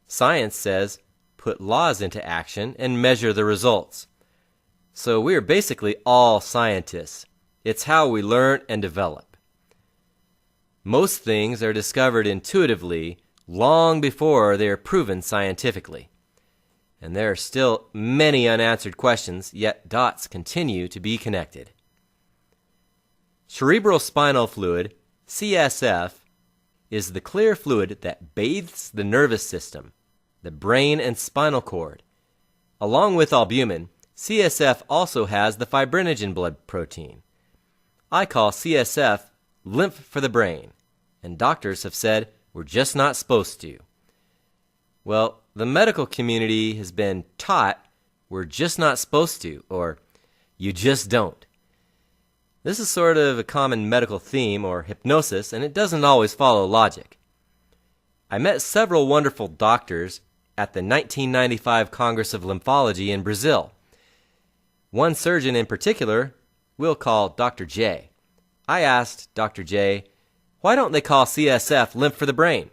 Speaker 1: Science says, put laws into action and measure the results. So we are basically all scientists. It's how we learn and develop. Most things are discovered intuitively long before they are proven scientifically. And there are still many unanswered questions, yet dots continue to be connected. Cerebral spinal fluid, CSF, is the clear fluid that bathes the nervous system, the brain and spinal cord. Along with albumin, CSF also has the fibrinogen blood protein. I call CSF lymph for the brain, and doctors have said we're just not supposed to. Well, the medical community has been taught we're just not supposed to, or you just don't. This is sort of a common medical theme or hypnosis, and it doesn't always follow logic. I met several wonderful doctors at the 1995 Congress of Lymphology in Brazil. One surgeon in particular we'll call Dr. J. I asked Dr. J, why don't they call CSF lymph for the brain?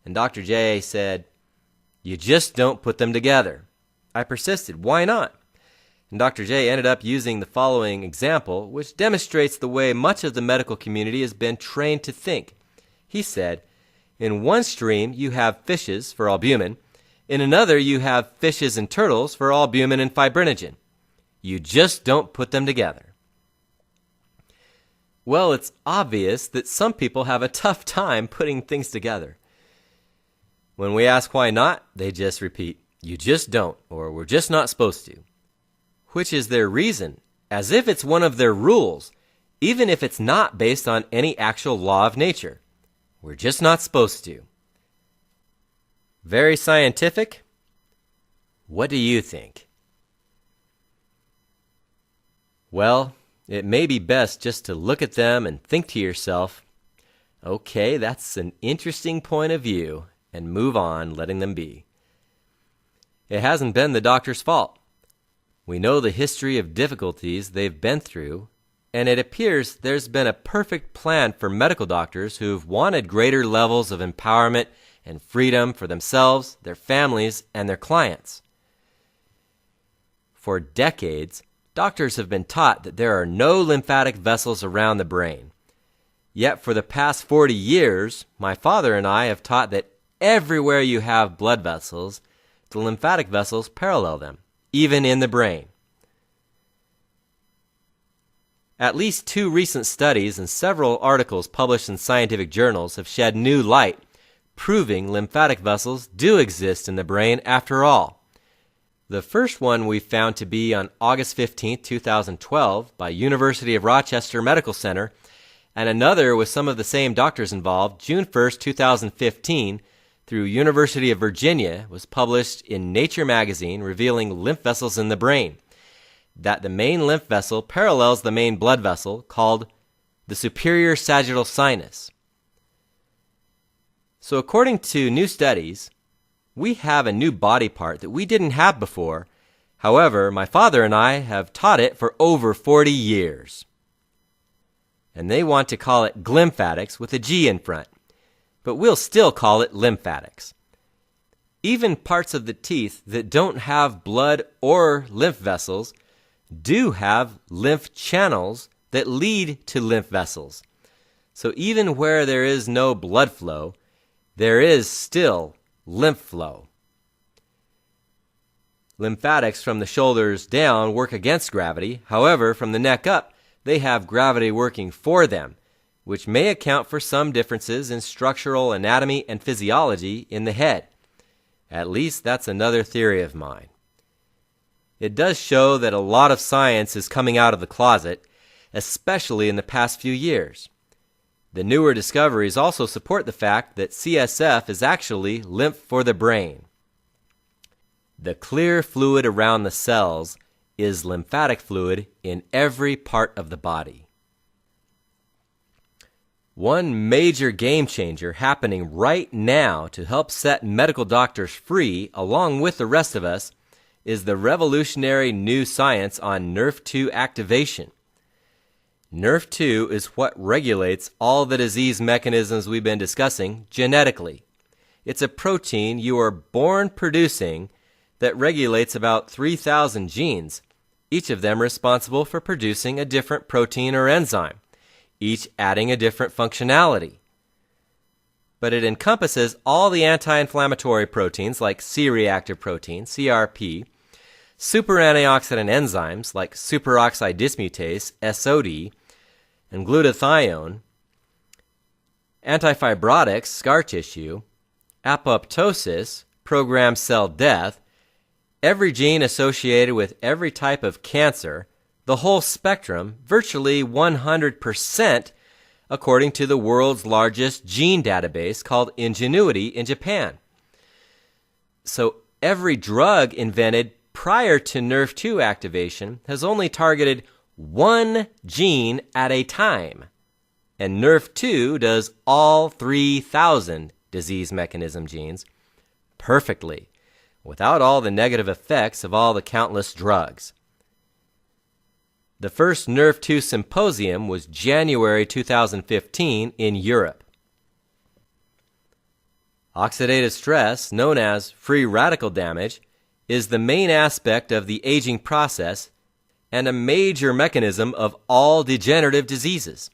Speaker 1: And Dr. J said, you just don't put them together. I persisted, why not? And Dr. J ended up using the following example, which demonstrates the way much of the medical community has been trained to think. He said, in one stream you have fishes for albumin, in another you have fishes and turtles for albumin and fibrinogen. You just don't put them together. Well, it's obvious that some people have a tough time putting things together. When we ask why not, they just repeat, you just don't, or we're just not supposed to. Which is their reason, as if it's one of their rules, even if it's not based on any actual law of nature. We're just not supposed to. Very scientific? What do you think? Well, it may be best just to look at them and think to yourself, okay, that's an interesting point of view, and move on, letting them be. It hasn't been the doctor's fault. We know the history of difficulties they've been through, and it appears there's been a perfect plan for medical doctors who've wanted greater levels of empowerment and freedom for themselves, their families, and their clients. For decades, doctors have been taught that there are no lymphatic vessels around the brain. Yet for the past 40 years, my father and I have taught that everywhere you have blood vessels, the lymphatic vessels parallel them, even in the brain. At least 2 recent studies and several articles published in scientific journals have shed new light, proving lymphatic vessels do exist in the brain after all. The first one we found to be on August 15, 2012 by University of Rochester Medical Center, and another with some of the same doctors involved, June 1, 2015, through University of Virginia, was published in Nature magazine, revealing lymph vessels in the brain, that the main lymph vessel parallels the main blood vessel called the superior sagittal sinus. So according to new studies, we have a new body part that we didn't have before. However, my father and I have taught it for over 40 years. and they want to call it glymphatics with a G in front, but we'll still call it lymphatics. Even parts of the teeth that don't have blood or lymph vessels do have lymph channels that lead to lymph vessels. So even where there is no blood flow, there is still lymph flow. Lymphatics from the shoulders down work against gravity. However, from the neck up, they have gravity working for them, which may account for some differences in structural anatomy and physiology in the head. At least that's another theory of mine. It does show that a lot of science is coming out of the closet, especially in the past few years. The newer discoveries also support the fact that CSF is actually lymph for the brain. The clear fluid around the cells is lymphatic fluid in every part of the body. One major game changer happening right now to help set medical doctors free, along with the rest of us, is the revolutionary new science on NRF2 activation. NRF2 is what regulates all the disease mechanisms we've been discussing genetically. It's a protein you are born producing that regulates about 3,000 genes, each of them responsible for producing a different protein or enzyme, each adding a different functionality. But it encompasses all the anti-inflammatory proteins like C-reactive protein, CRP, super antioxidant enzymes like superoxide dismutase, SOD, and glutathione, antifibrotics, scar tissue, apoptosis, programmed cell death, every gene associated with every type of cancer, the whole spectrum, virtually 100%, according to the world's largest gene database called Ingenuity in Japan. So every drug invented prior to NRF2 activation has only targeted one gene at a time, and NRF2 does all 3,000 disease mechanism genes perfectly, without all the negative effects of all the countless drugs. The first NRF2 symposium was January 2015 in Europe. Oxidative stress, known as free radical damage, is the main aspect of the aging process and a major mechanism of all degenerative diseases.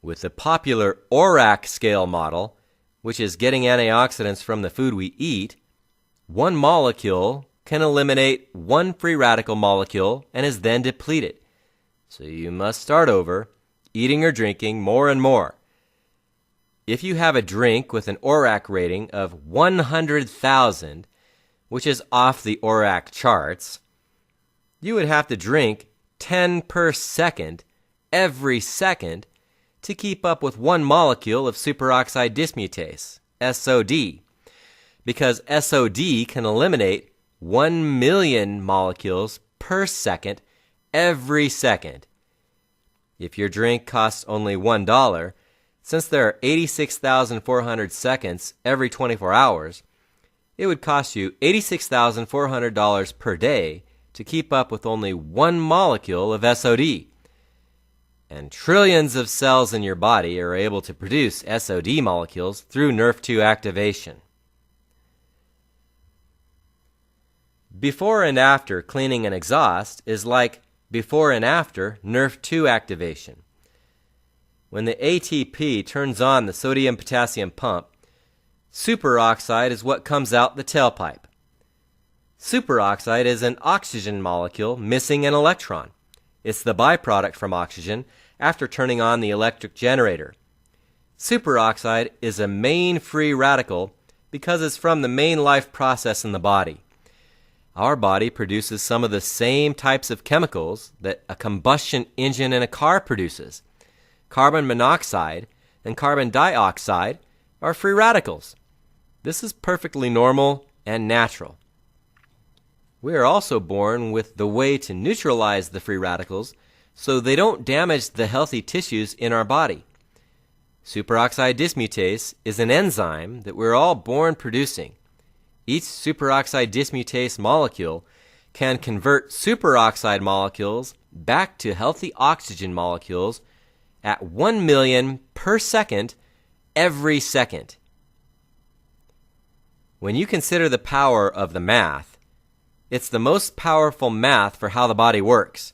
Speaker 1: With the popular ORAC scale model, which is getting antioxidants from the food we eat, one molecule can eliminate one free radical molecule and is then depleted. So you must start over, eating or drinking more and more. If you have a drink with an ORAC rating of 100,000, which is off the ORAC charts, you would have to drink 10 per second every second to keep up with one molecule of superoxide dismutase, SOD, because SOD can eliminate 1 million molecules per second every second. If your drink costs only $1, since there are 86,400 seconds every 24 hours, it would cost you $86,400 per day to keep up with only one molecule of SOD. And trillions of cells in your body are able to produce SOD molecules through NRF2 activation. Before and after cleaning an exhaust is like before and after NRF2 activation. When the ATP turns on the sodium-potassium pump, superoxide is what comes out the tailpipe. Superoxide is an oxygen molecule missing an electron. It's the byproduct from oxygen after turning on the electric generator. Superoxide is a main free radical because it's from the main life process in the body. Our body produces some of the same types of chemicals that a combustion engine in a car produces. Carbon monoxide and carbon dioxide are free radicals. This is perfectly normal and natural. We are also born with the way to neutralize the free radicals so they don't damage the healthy tissues in our body. Superoxide dismutase is an enzyme that we're all born producing. Each superoxide dismutase molecule can convert superoxide molecules back to healthy oxygen molecules at 1 million per second every second. When you consider the power of the math, it's the most powerful math for how the body works.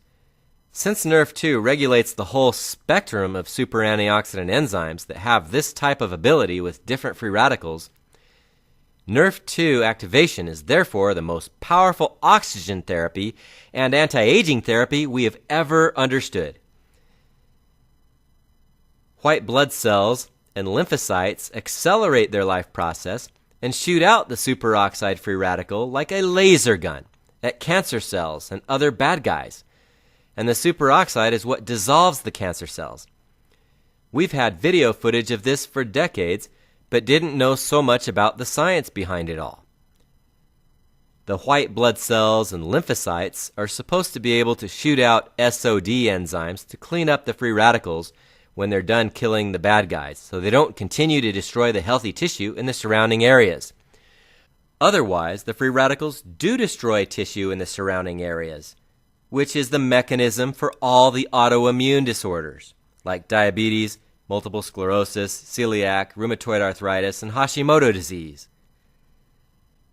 Speaker 1: Since Nerf2 regulates the whole spectrum of super antioxidant enzymes that have this type of ability with different free radicals, Nerf2 activation is therefore the most powerful oxygen therapy and anti-aging therapy we have ever understood. White blood cells and lymphocytes accelerate their life process and shoot out the superoxide free radical like a laser gun at cancer cells and other bad guys. And the superoxide is what dissolves the cancer cells. We've had video footage of this for decades, but didn't know so much about the science behind it all. The white blood cells and lymphocytes are supposed to be able to shoot out SOD enzymes to clean up the free radicals when they're done killing the bad guys, so they don't continue to destroy the healthy tissue in the surrounding areas. Otherwise, the free radicals do destroy tissue in the surrounding areas, which is the mechanism for all the autoimmune disorders, like diabetes, multiple sclerosis, celiac, rheumatoid arthritis, and Hashimoto disease.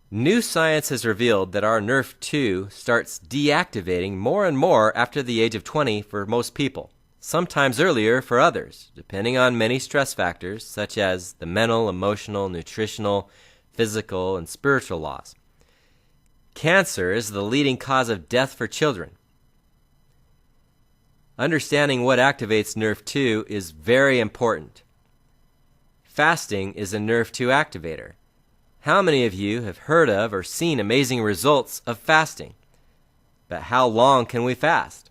Speaker 1: New science has revealed that our Nerf2 starts deactivating more and more after the age of 20 for most people, sometimes earlier for others, depending on many stress factors such as the mental, emotional, nutritional, physical, and spiritual loss. Cancer is the leading cause of death for children. Understanding what activates Nerf2 is very important. Fasting is a Nerf2 activator. How many of you have heard of or seen amazing results of fasting? But how long can we fast?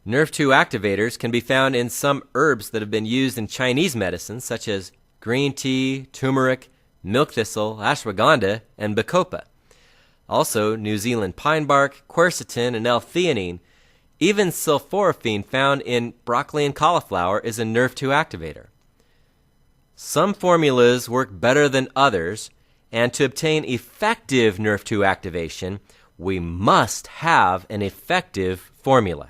Speaker 1: Nerf2 activators can be found in some herbs that have been used in Chinese medicine, such as green tea, turmeric, milk thistle, ashwagandha, and bacopa. Also, New Zealand pine bark, quercetin, and L-theanine. Even sulforaphane found in broccoli and cauliflower is a Nerf2 activator. Some formulas work better than others, and to obtain effective Nerf2 activation, we must have an effective formula.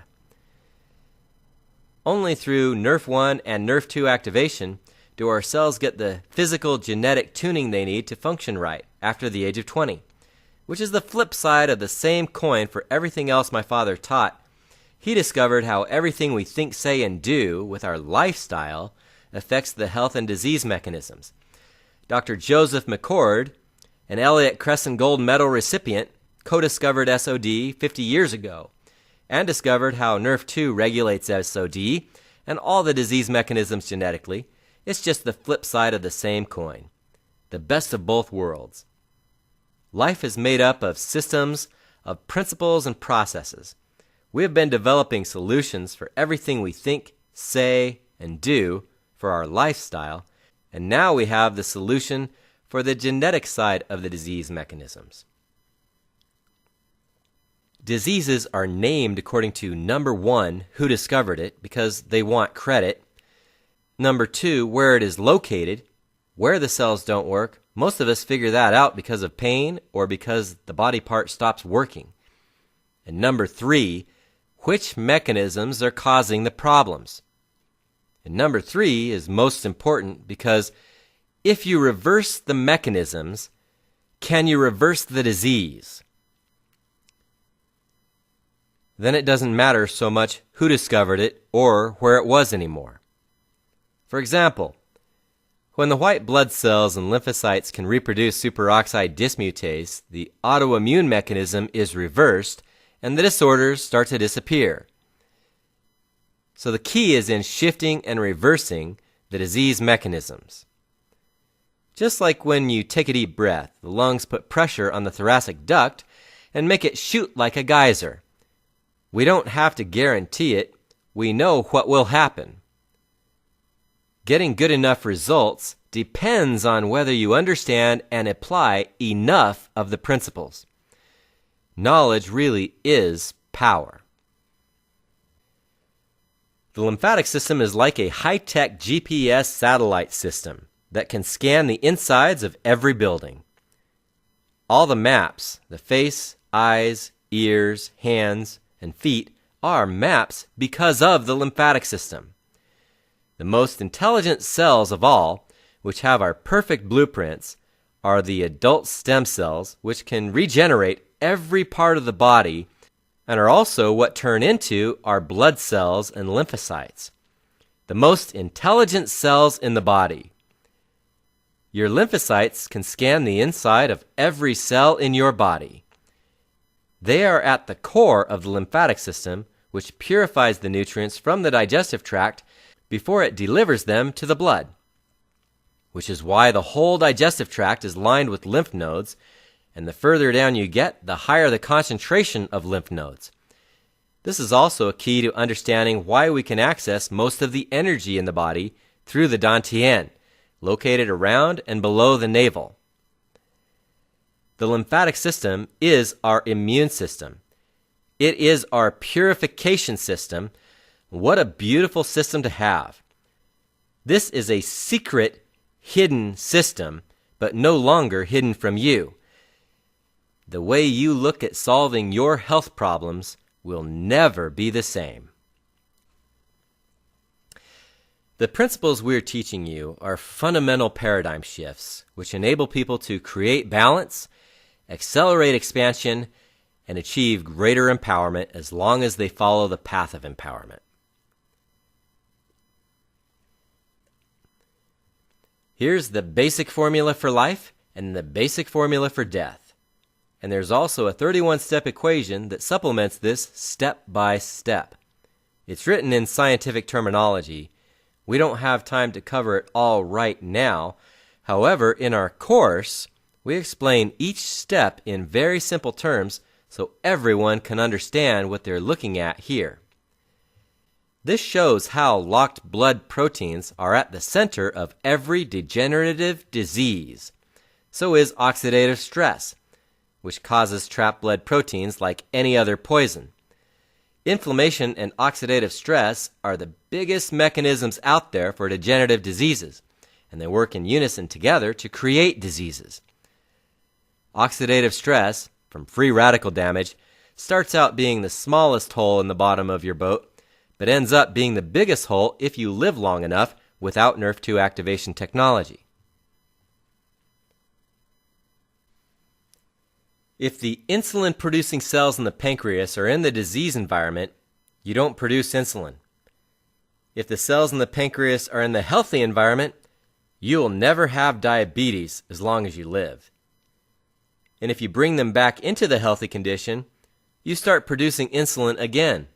Speaker 1: Only through Nerf1 and Nerf2 activation do our cells get the physical genetic tuning they need to function right after the age of 20, which is the flip side of the same coin for everything else my father taught. He discovered how everything we think, say, and do with our lifestyle affects the health and disease mechanisms. Dr. Joseph McCord, an Elliott Crescent Gold Medal recipient, co-discovered SOD 50 years ago and discovered how Nerf2 regulates SOD and all the disease mechanisms genetically. It's just the flip side of the same coin, the best of both worlds. Life is made up of systems, of principles and processes. We have been developing solutions for everything we think, say, and do for our lifestyle, and now we have the solution for the genetic side of the disease mechanisms. Diseases are named according to number 1, who discovered it, because they want credit. Number 2, where it is located, where the cells don't work. Most of us figure that out because of pain or because the body part stops working. And number 3, which mechanisms are causing the problems. And number 3 is most important because if you reverse the mechanisms, can you reverse the disease? Then it doesn't matter so much who discovered it or where it was anymore. For example, when the white blood cells and lymphocytes can reproduce superoxide dismutase, the autoimmune mechanism is reversed and the disorders start to disappear. So the key is in shifting and reversing the disease mechanisms. Just like when you take a deep breath, the lungs put pressure on the thoracic duct and make it shoot like a geyser. We don't have to guarantee it. We know what will happen. Getting good enough results depends on whether you understand and apply enough of the principles. Knowledge really is power. The lymphatic system is like a high-tech GPS satellite system that can scan the insides of every building. All the maps, the face, eyes, ears, hands, and feet are maps because of the lymphatic system. The most intelligent cells of all, which have our perfect blueprints, are the adult stem cells, which can regenerate every part of the body and are also what turn into our blood cells and lymphocytes. The most intelligent cells in the body. Your lymphocytes can scan the inside of every cell in your body. They are at the core of the lymphatic system, which purifies the nutrients from the digestive tract before it delivers them to the blood, which is why the whole digestive tract is lined with lymph nodes, and the further down you get, the higher the concentration of lymph nodes. This is also a key to understanding why we can access most of the energy in the body through the dantian, located around and below the navel. The lymphatic system is our immune system. It is our purification system. What a beautiful system to have. This is a secret, hidden system, but no longer hidden from you. The way you look at solving your health problems will never be the same. The principles we're teaching you are fundamental paradigm shifts which enable people to create balance, accelerate expansion, and achieve greater empowerment as long as they follow the path of empowerment. Here's the basic formula for life and the basic formula for death. And there's also a 31-step equation that supplements this step by step. It's written in scientific terminology. We don't have time to cover it all right now. However, in our course, we explain each step in very simple terms so everyone can understand what they're looking at here. This shows how locked blood proteins are at the center of every degenerative disease. So is oxidative stress, which causes trapped blood proteins like any other poison. Inflammation and oxidative stress are the biggest mechanisms out there for degenerative diseases, and they work in unison together to create diseases. Oxidative stress, from free radical damage, starts out being the smallest hole in the bottom of your boat, but ends up being the biggest hole if you live long enough without NRF2 activation technology. If the insulin-producing cells in the pancreas are in the disease environment, you don't produce insulin. If the cells in the pancreas are in the healthy environment, you will never have diabetes as long as you live. And if you bring them back into the healthy condition, you start producing insulin again.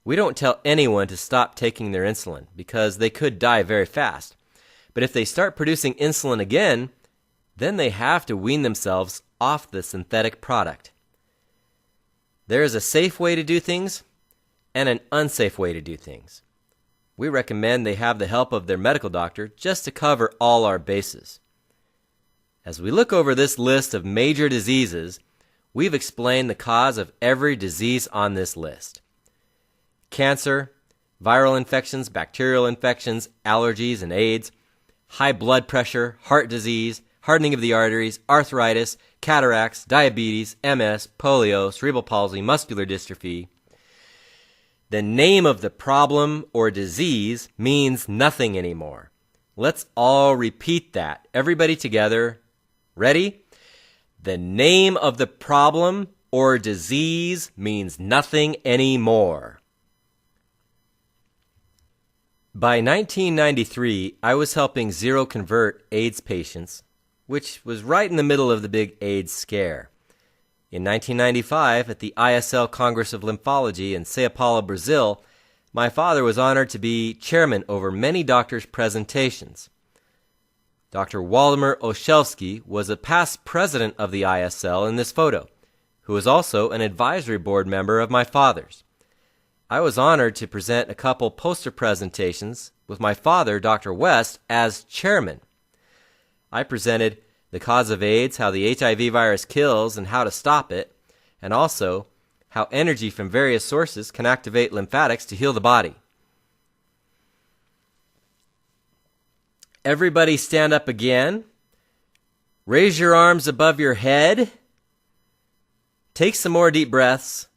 Speaker 1: We don't tell anyone to stop taking their insulin because they could die very fast. But if they start producing insulin again, then they have to wean themselves off the synthetic product. There is a safe way to do things and an unsafe way to do things. We recommend they have the help of their medical doctor just to cover all our bases. As we look over this list of major diseases, we've explained the cause of every disease on this list. Cancer, viral infections, bacterial infections, allergies and AIDS, high blood pressure, heart disease, hardening of the arteries, arthritis, cataracts, diabetes, MS, polio, cerebral palsy, muscular dystrophy. The name of the problem or disease means nothing anymore. Let's all repeat that. Everybody together. Ready? The name of the problem or disease means nothing anymore. By 1993, I was helping zero-convert AIDS patients, which was right in the middle of the big AIDS scare. In 1995, at the ISL Congress of Lymphology in Sao Paulo, Brazil, my father was honored to be chairman over many doctors' presentations. Dr. Waldemar Olszewski was a past president of the ISL in this photo, who was also an advisory board member of my father's. I was honored to present a couple poster presentations with my father, Dr. West, as chairman. I presented the cause of AIDS, how the HIV virus kills and how to stop it, and also how energy from various sources can activate lymphatics to heal the body. Everybody stand up again. Raise your arms above your head. Take some more deep breaths.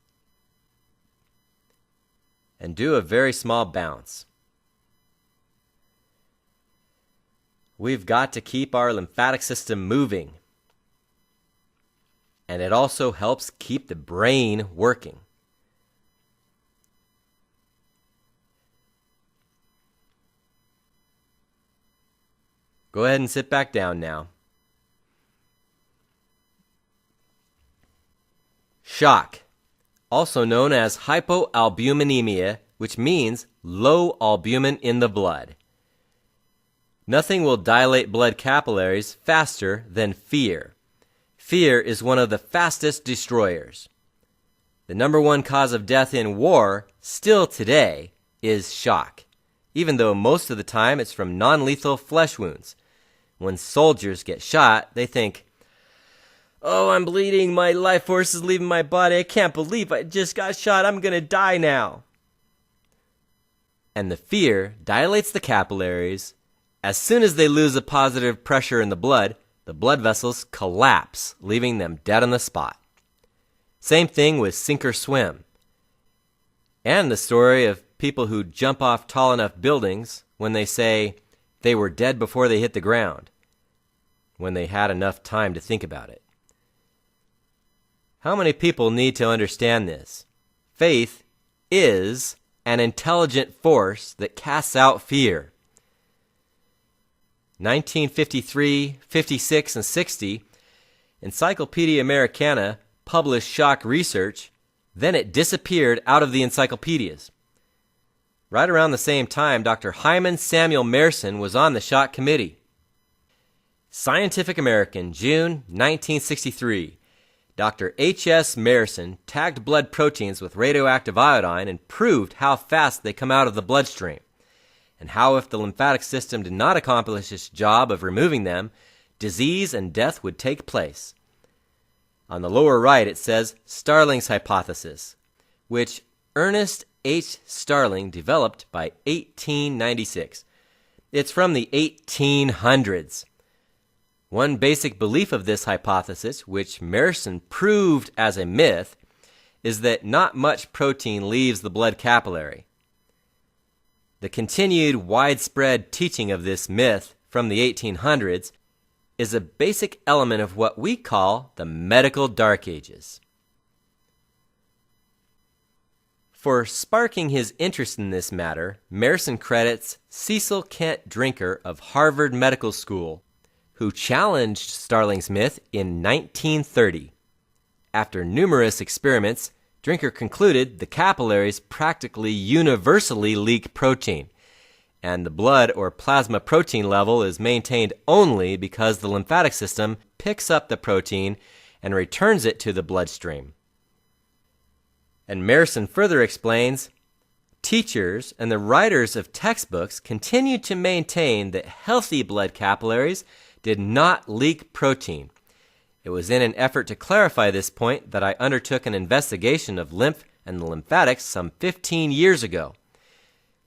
Speaker 1: and do a very small bounce. We've got to keep our lymphatic system moving. And it also helps keep the brain working. Go ahead and sit back down now. Shock, also known as hypoalbuminemia, which means low albumin in the blood. Nothing will dilate blood capillaries faster than fear. Fear is one of the fastest destroyers. The number one cause of death in war, still today, is shock, even though most of the time it's from non-lethal flesh wounds. When soldiers get shot, they think, "Oh, I'm bleeding, my life force is leaving my body, I can't believe I just got shot, I'm gonna die now." And the fear dilates the capillaries. As soon as they lose a positive pressure in the blood vessels collapse, leaving them dead on the spot. Same thing with sink or swim. And the story of people who jump off tall enough buildings when they say they were dead before they hit the ground, when they had enough time to think about it. How many people need to understand this? Faith is an intelligent force that casts out fear. 1953, 56, and 60, Encyclopedia Americana published shock research, then it disappeared out of the encyclopedias. Right around the same time, Dr. Hyman Samuel Merson was on the shock committee. Scientific American, June 1963. Dr. H.S. Merson tagged blood proteins with radioactive iodine and proved how fast they come out of the bloodstream, and how if the lymphatic system did not accomplish its job of removing them, disease and death would take place. On the lower right it says Starling's hypothesis, which Ernest H. Starling developed by 1896. It's from the 1800s. One basic belief of this hypothesis, which Merson proved as a myth, is that not much protein leaves the blood capillary. The continued widespread teaching of this myth from the 1800s is a basic element of what we call the medical dark ages. For sparking his interest in this matter, Merson credits Cecil Kent Drinker of Harvard Medical School, who challenged Starling's myth in 1930. After numerous experiments, Drinker concluded the capillaries practically universally leak protein, and the blood or plasma protein level is maintained only because the lymphatic system picks up the protein and returns it to the bloodstream. And Merson further explains, teachers and the writers of textbooks continued to maintain that healthy blood capillaries did not leak protein. It was in an effort to clarify this point that I undertook an investigation of lymph and the lymphatics some 15 years ago.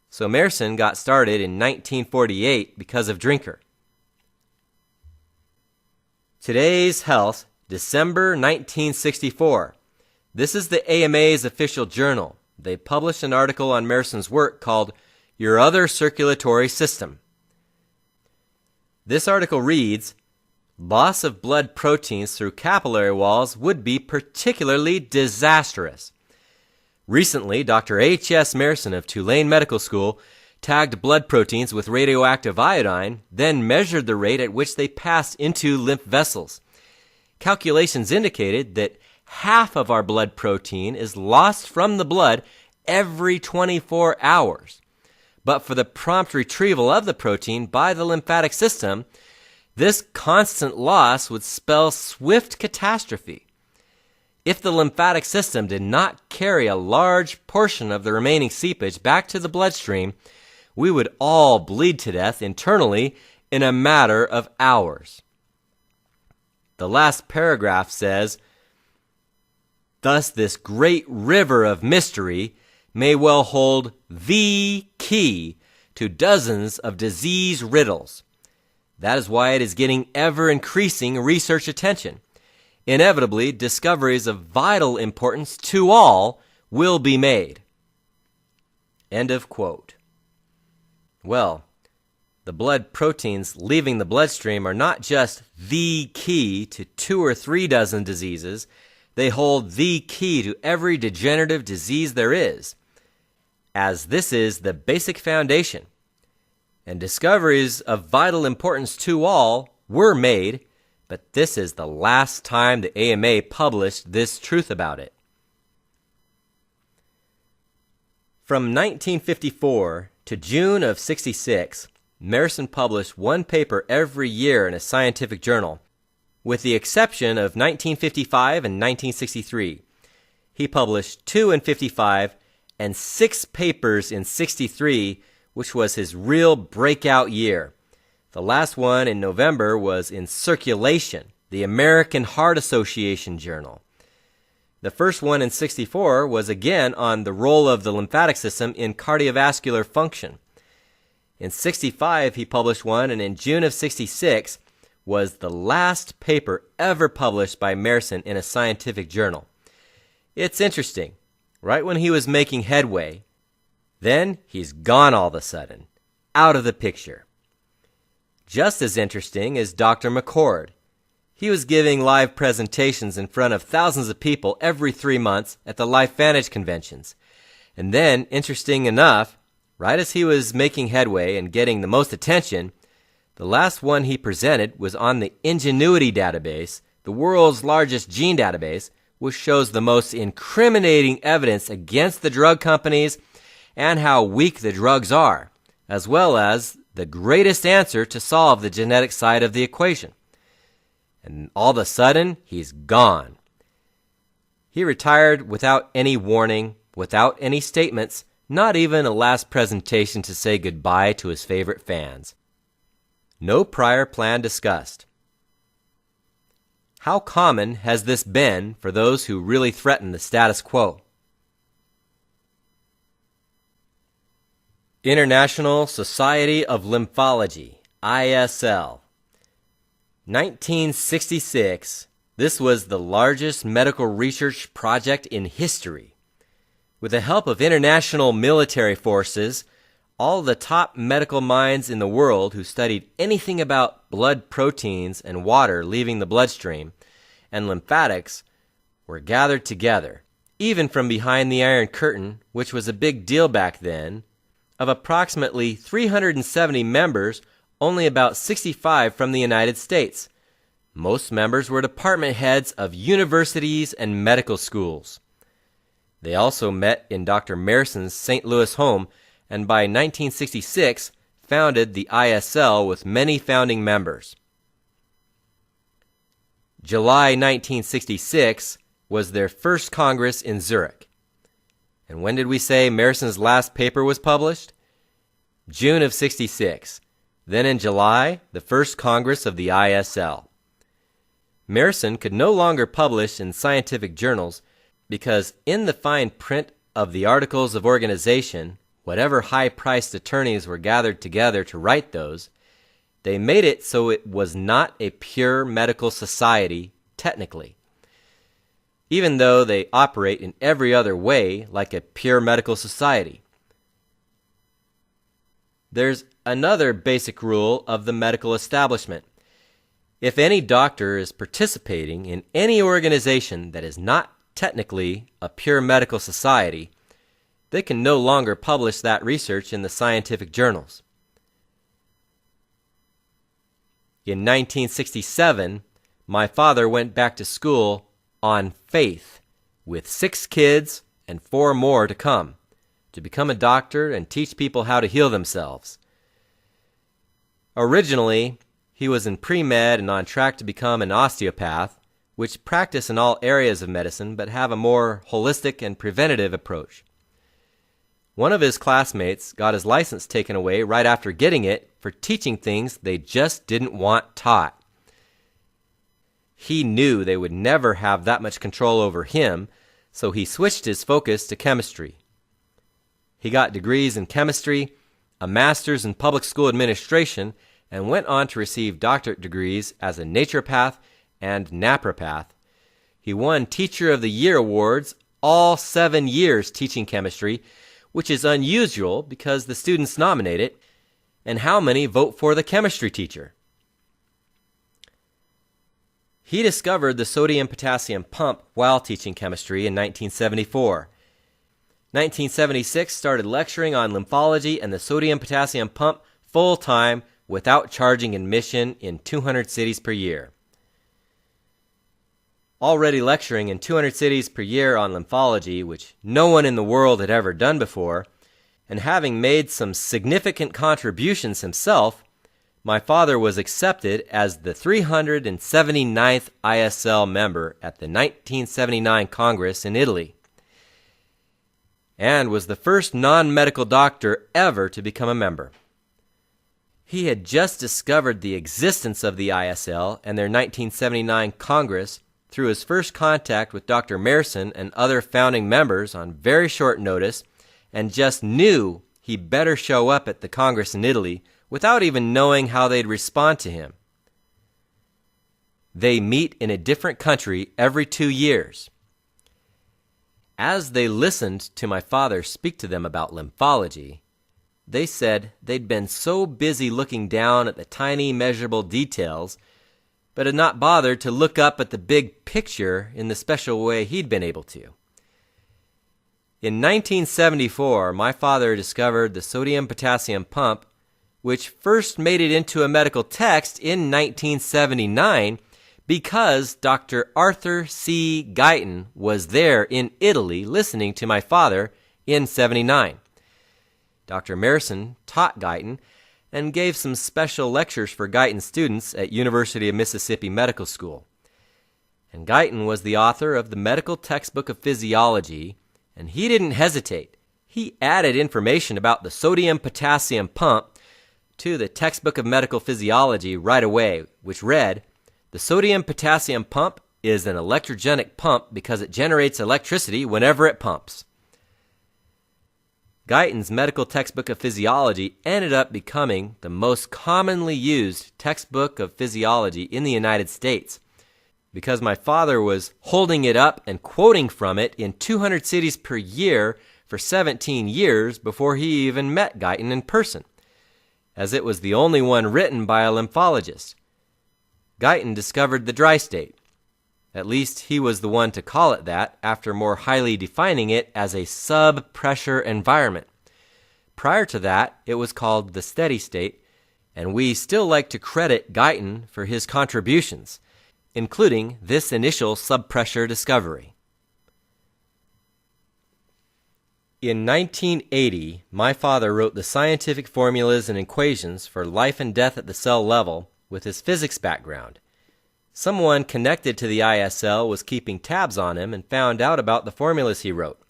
Speaker 1: So Merson got started in 1948 because of Drinker. Today's Health, December 1964. This is the AMA's official journal. They published an article on Merson's work called Your Other Circulatory System. This article reads, loss of blood proteins through capillary walls would be particularly disastrous. Recently, Dr. H.S. Merson of Tulane Medical School tagged blood proteins with radioactive iodine, then measured the rate at which they passed into lymph vessels. Calculations indicated that half of our blood protein is lost from the blood every 24 hours. But for the prompt retrieval of the protein by the lymphatic system, this constant loss would spell swift catastrophe. If the lymphatic system did not carry a large portion of the remaining seepage back to the bloodstream, we would all bleed to death internally in a matter of hours. The last paragraph says, thus this great river of mystery may well hold the key to dozens of disease riddles. That is why it is getting ever-increasing research attention. Inevitably, discoveries of vital importance to all will be made. End of quote. Well, the blood proteins leaving the bloodstream are not just the key to 2 or 3 dozen diseases, they hold the key to every degenerative disease there is, as this is the basic foundation. And discoveries of vital importance to all were made, but this is the last time the AMA published this truth about it. From 1954 to June of '66, Marison published one paper every year in a scientific journal, with the exception of 1955 and 1963. He published 2 in '55 and 6 papers in '63, which was his real breakout year. The last one in November was in Circulation, the American Heart Association journal. The first one in '64 was again on the role of the lymphatic system in cardiovascular function. In '65, he published one, and in June of '66 was the last paper ever published by Marison in a scientific journal. It's interesting. Right when he was making headway, then he's gone all of a sudden, out of the picture. Just as interesting is Dr. McCord. He was giving live presentations in front of thousands of people every 3 months at the LifeVantage conventions. And then, interesting enough, right as he was making headway and getting the most attention, the last one he presented was on the Ingenuity database, the world's largest gene database, which shows the most incriminating evidence against the drug companies and how weak the drugs are, as well as the greatest answer to solve the genetic side of the equation. And all of a sudden, he's gone. He retired without any warning, without any statements, not even a last presentation to say goodbye to his favorite fans. No prior plan discussed. How common has this been for those who really threaten the status quo? International Society of Lymphology, ISL. 1966, this was the largest medical research project in history. With the help of international military forces, all the top medical minds in the world who studied anything about blood proteins and water leaving the bloodstream and lymphatics were gathered together, even from behind the Iron Curtain, which was a big deal back then. Of approximately 370 members, only about 65 from the United States. Most members were department heads of universities and medical schools. They also met in Dr. Marison's St. Louis home, and by 1966 founded the ISL with many founding members. July 1966 was their first Congress in Zurich. And when did we say Marison's last paper was published? June of '66. Then in July, the first Congress of the ISL. Marison could no longer publish in scientific journals because in the fine print of the Articles of Organization, whatever high-priced attorneys were gathered together to write those, they made it so it was not a pure medical society, technically. Even though they operate in every other way like a pure medical society. There's another basic rule of the medical establishment. If any doctor is participating in any organization that is not technically a pure medical society, they can no longer publish that research in the scientific journals. In 1967, my father went back to school on faith with 6 kids and 4 more to come, to become a doctor and teach people how to heal themselves. Originally, he was in pre-med and on track to become an osteopath, which practice in all areas of medicine but have a more holistic and preventative approach. One of his classmates got his license taken away right after getting it for teaching things they just didn't want taught. He knew they would never have that much control over him, so he switched his focus to chemistry. He got degrees in chemistry, a master's in public school administration, and went on to receive doctorate degrees as a naturopath and napropath. He won Teacher of the Year awards all 7 years teaching chemistry, which is unusual because the students nominate it, and how many vote for the chemistry teacher. He discovered the sodium-potassium pump while teaching chemistry in 1974. 1976 started lecturing on lymphology and the sodium-potassium pump full-time without charging admission in 200 cities per year. Already lecturing in 200 cities per year on lymphology, which no one in the world had ever done before, and having made some significant contributions himself, my father was accepted as the 379th ISL member at the 1979 Congress in Italy, and was the first non-medical doctor ever to become a member. He had just discovered the existence of the ISL and their 1979 Congress through his first contact with Dr. Merson and other founding members on very short notice, and just knew he better show up at the Congress in Italy without even knowing how they'd respond to him. They meet in a different country every 2 years. As they listened to my father speak to them about lymphology, they said they'd been so busy looking down at the tiny measurable details, but had not bothered to look up at the big picture in the special way he'd been able to. In 1974, my father discovered the sodium-potassium pump, which first made it into a medical text in 1979 because Dr. Arthur C. Guyton was there in Italy listening to my father in 79. Dr. Merson taught Guyton and gave some special lectures for Guyton students at University of Mississippi Medical School. And Guyton was the author of the medical textbook of physiology, and he didn't hesitate. He added information about the sodium-potassium pump to the textbook of medical physiology right away, which read, "The sodium-potassium pump is an electrogenic pump because it generates electricity whenever it pumps." Guyton's medical textbook of physiology ended up becoming the most commonly used textbook of physiology in the United States because my father was holding it up and quoting from it in 200 cities per year for 17 years before he even met Guyton in person, as it was the only one written by a lymphologist. Guyton discovered the dry state. At least he was the one to call it that, after more highly defining it as a sub-pressure environment. Prior to that, it was called the steady state, and we still like to credit Guyton for his contributions, including this initial sub-pressure discovery. In 1980, my father wrote the scientific formulas and equations for life and death at the cell level with his physics background. Someone connected to the ISL was keeping tabs on him and found out about the formulas he wrote.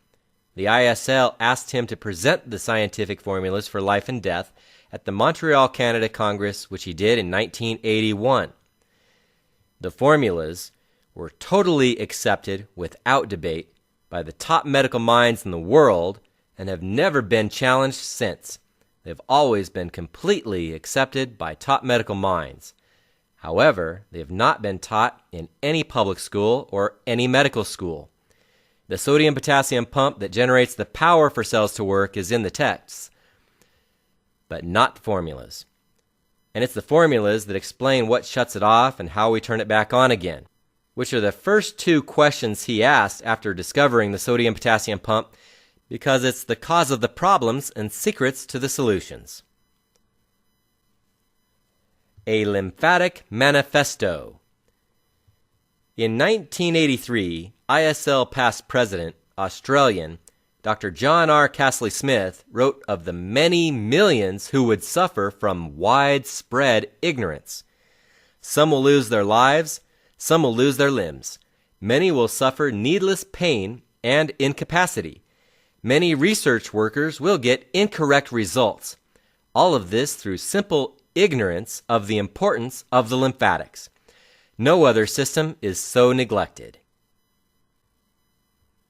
Speaker 1: The ISL asked him to present the scientific formulas for life and death at the Montreal, Canada Congress, which he did in 1981. The formulas were totally accepted without debate by the top medical minds in the world and have never been challenged since. They've always been completely accepted by top medical minds. However, they have not been taught in any public school or any medical school. The sodium-potassium pump that generates the power for cells to work is in the texts, but not the formulas. And it's the formulas that explain what shuts it off and how we turn it back on again, which are the first two questions he asked after discovering the sodium-potassium pump, because it's the cause of the problems and secrets to the solutions. A lymphatic manifesto. In 1983, ISL past president, Australian, Dr. John R. Castley-Smith wrote of the many millions who would suffer from widespread ignorance. Some will lose their lives, some will lose their limbs. Many will suffer needless pain and incapacity. Many research workers will get incorrect results. All of this through simple ignorance of the importance of the lymphatics. No other system is so neglected.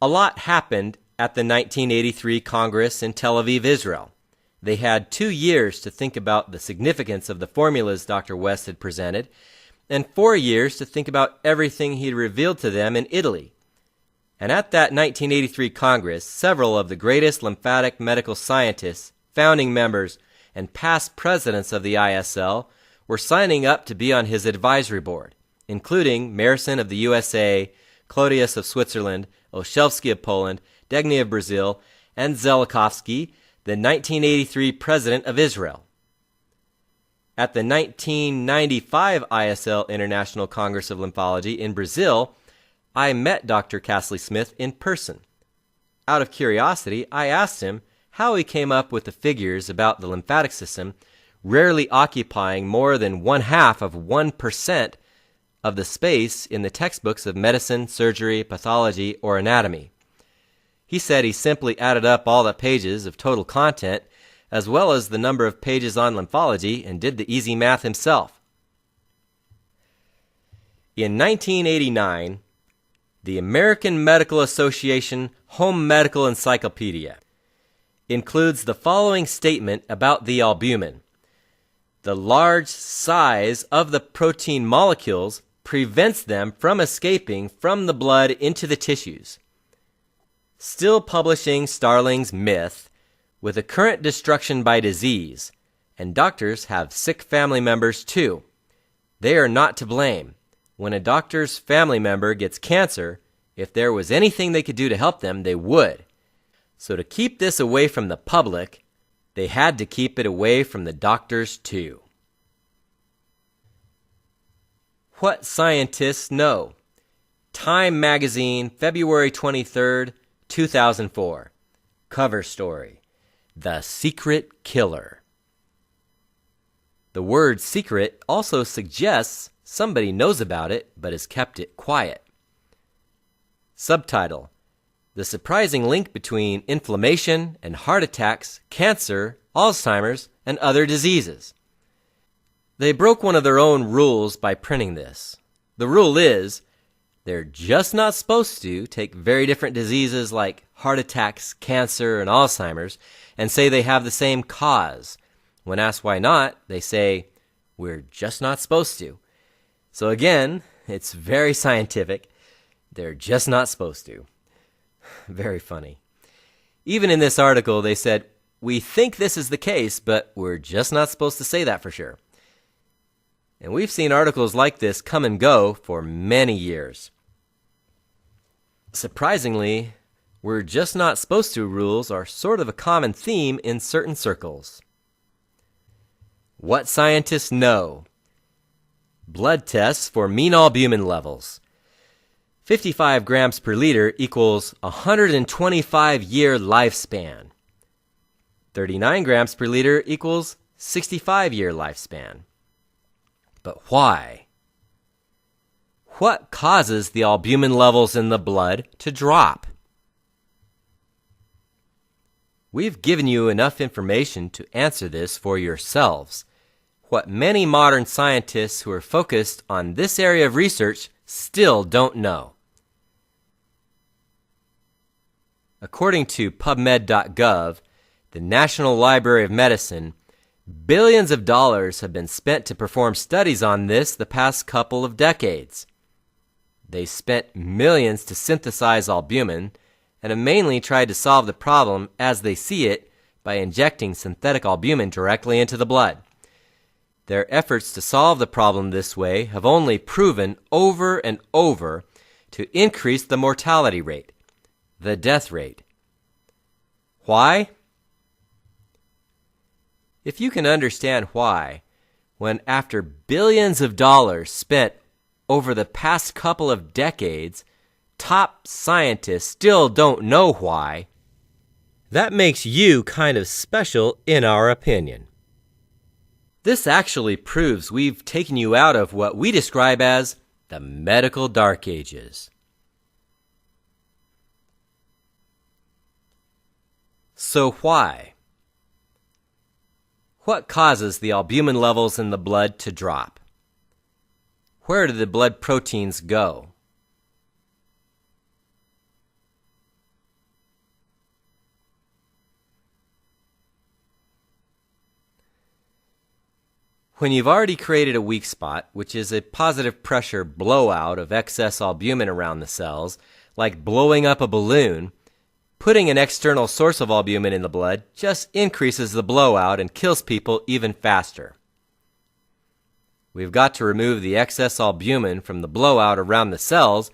Speaker 1: A lot happened at the 1983 Congress in Tel Aviv, Israel. They had 2 years to think about the significance of the formulas Dr. West had presented, and 4 years to think about everything he'd revealed to them in Italy. And at that 1983 Congress, several of the greatest lymphatic medical scientists, founding members, and past presidents of the ISL were signing up to be on his advisory board, including Marison of the USA, Clodius of Switzerland, Olszewski of Poland, Degny of Brazil, and Zelikoski, the 1983 president of Israel. At the 1995 ISL International Congress of Lymphology in Brazil, I met Dr. Castley Smith in person. Out of curiosity, I asked him how he came up with the figures about the lymphatic system rarely occupying more than 1/2 of 1% of the space in the textbooks of medicine, surgery, pathology, or anatomy. He said he simply added up all the pages of total content as well as the number of pages on lymphology and did the easy math himself. In 1989, the American Medical Association Home Medical Encyclopedia includes the following statement about the albumin. The large size of the protein molecules prevents them from escaping from the blood into the tissues. Still publishing Starling's myth with a current destruction by disease, and doctors have sick family members too. They are not to blame. When a doctor's family member gets cancer, if there was anything they could do to help them, they would. So to keep this away from the public, they had to keep it away from the doctors too. What scientists know. Time magazine, February 23rd, 2004. Cover story. The Secret Killer. The word secret also suggests somebody knows about it but has kept it quiet. Subtitle: The surprising link between inflammation and heart attacks, cancer, Alzheimer's, and other diseases. They broke one of their own rules by printing this. The rule is, they're just not supposed to take very different diseases like heart attacks, cancer, and Alzheimer's and say they have the same cause. When asked why not, they say, we're just not supposed to. So again, it's very scientific. They're just not supposed to. Very funny. Even in this article, they said, we think this is the case, but we're just not supposed to say that for sure. And we've seen articles like this come and go for many years. Surprisingly, we're just not supposed to rules are sort of a common theme in certain circles. What scientists know. Blood tests for mean albumin levels. 55 grams per liter equals 125-year lifespan. 39 grams per liter equals 65-year lifespan. But why? What causes the albumin levels in the blood to drop? We've given you enough information to answer this for yourselves. What many modern scientists who are focused on this area of research still don't know. According to PubMed.gov, the National Library of Medicine, billions of dollars have been spent to perform studies on this the past couple of decades. They spent millions to synthesize albumin and have mainly tried to solve the problem as they see it by injecting synthetic albumin directly into the blood. Their efforts to solve the problem this way have only proven over and over to increase the mortality rate, the death rate. Why? If you can understand why, when after billions of dollars spent over the past couple of decades, top scientists still don't know why, that makes you kind of special in our opinion. This actually proves we've taken you out of what we describe as the medical dark ages. So why? What causes the albumin levels in the blood to drop? Where do the blood proteins go? When you've already created a weak spot, which is a positive pressure blowout of excess albumin around the cells, like blowing up a balloon, putting an external source of albumin in the blood just increases the blowout and kills people even faster. We've got to remove the excess albumin from the blowout around the cells,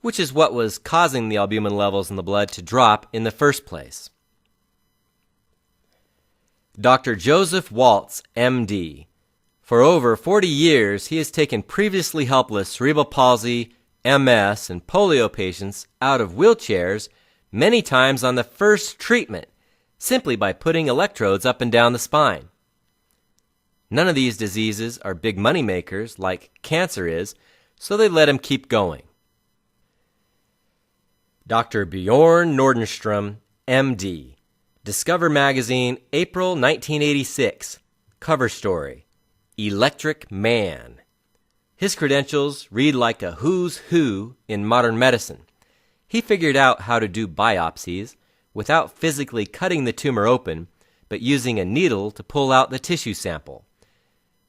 Speaker 1: which is what was causing the albumin levels in the blood to drop in the first place. Dr. Joseph Waltz, MD. For over 40 years, he has taken previously helpless cerebral palsy, MS, and polio patients out of wheelchairs many times on the first treatment, simply by putting electrodes up and down the spine. None of these diseases are big money makers like cancer is, so they let him keep going. Dr. Bjorn Nordenstrom, MD. Discover Magazine, April 1986. Cover story: Electric Man. His credentials read like a who's who in modern medicine. He figured out how to do biopsies without physically cutting the tumor open, but using a needle to pull out the tissue sample.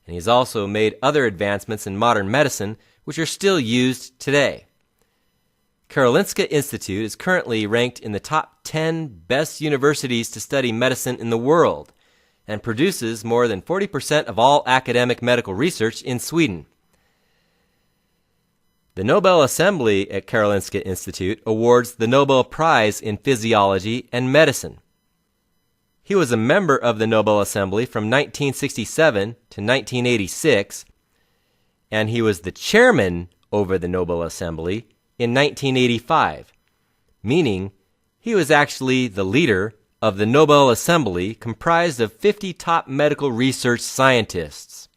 Speaker 1: And he's also made other advancements in modern medicine which are still used today. Karolinska Institute is currently ranked in the top 10 best universities to study medicine in the world and produces more than 40% of all academic medical research in Sweden. The Nobel Assembly at Karolinska Institute awards the Nobel Prize in Physiology and Medicine. He was a member of the Nobel Assembly from 1967 to 1986, and he was the chairman over the Nobel Assembly in 1985, meaning he was actually the leader of the Nobel Assembly comprised of 50 top medical research scientists.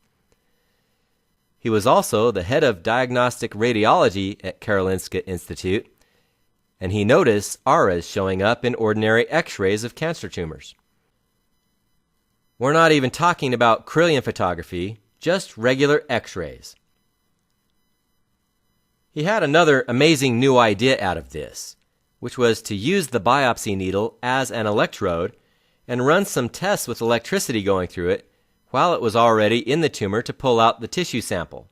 Speaker 1: He was also the head of diagnostic radiology at Karolinska Institute, and he noticed auras showing up in ordinary X-rays of cancer tumors. We're not even talking about Kirlian photography, just regular X-rays. He had another amazing new idea out of this, which was to use the biopsy needle as an electrode and run some tests with electricity going through it while it was already in the tumor to pull out the tissue sample.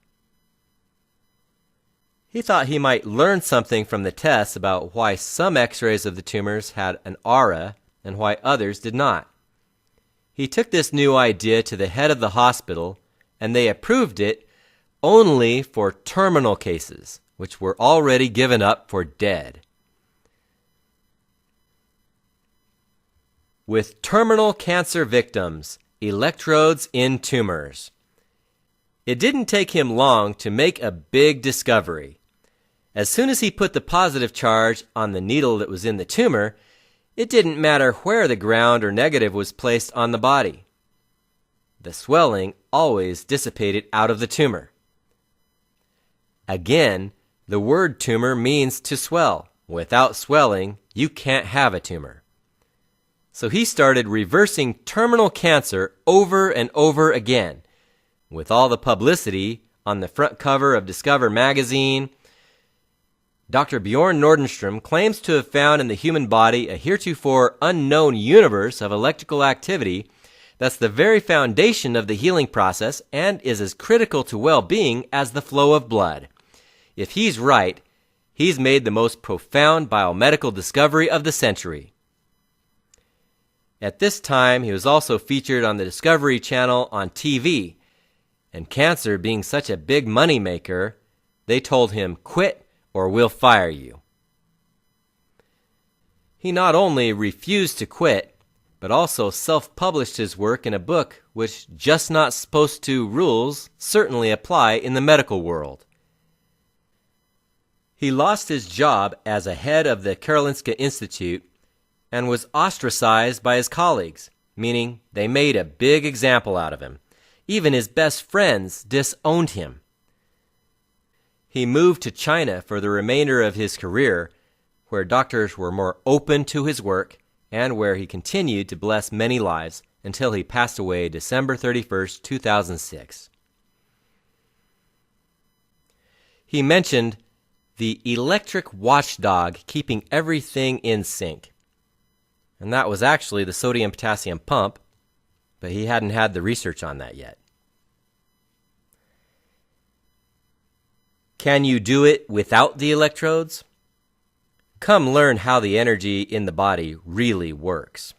Speaker 1: He thought he might learn something from the tests about why some X-rays of the tumors had an aura and why others did not. He took this new idea to the head of the hospital, and they approved it only for terminal cases, which were already given up for dead. With terminal cancer victims, electrodes in tumors. It didn't take him long to make a big discovery. As soon as he put the positive charge on the needle that was in the tumor, it didn't matter where the ground or negative was placed on the body. The swelling always dissipated out of the tumor. Again, the word tumor means to swell. Without swelling, you can't have a tumor. So he started reversing terminal cancer over and over again, with all the publicity on the front cover of Discover magazine. Dr. Bjorn Nordenstrom claims to have found in the human body a heretofore unknown universe of electrical activity that's the very foundation of the healing process and is as critical to well-being as the flow of blood. If he's right, he's made the most profound biomedical discovery of the century. At this time, he was also featured on the Discovery Channel on TV, and cancer being such a big money maker, they told him, "Quit or we'll fire you." He not only refused to quit, but also self-published his work in a book which just not supposed to rules certainly apply in the medical world. He lost his job as a head of the Karolinska Institute and was ostracized by his colleagues, meaning they made a big example out of him. Even his best friends disowned him. He moved to China for the remainder of his career, where doctors were more open to his work and where he continued to bless many lives until he passed away December 31st, 2006. He mentioned the electric watchdog keeping everything in sync. And that was actually the sodium-potassium pump, but he hadn't had the research on that yet. Can you do it without the electrodes? Come learn how the energy in the body really works.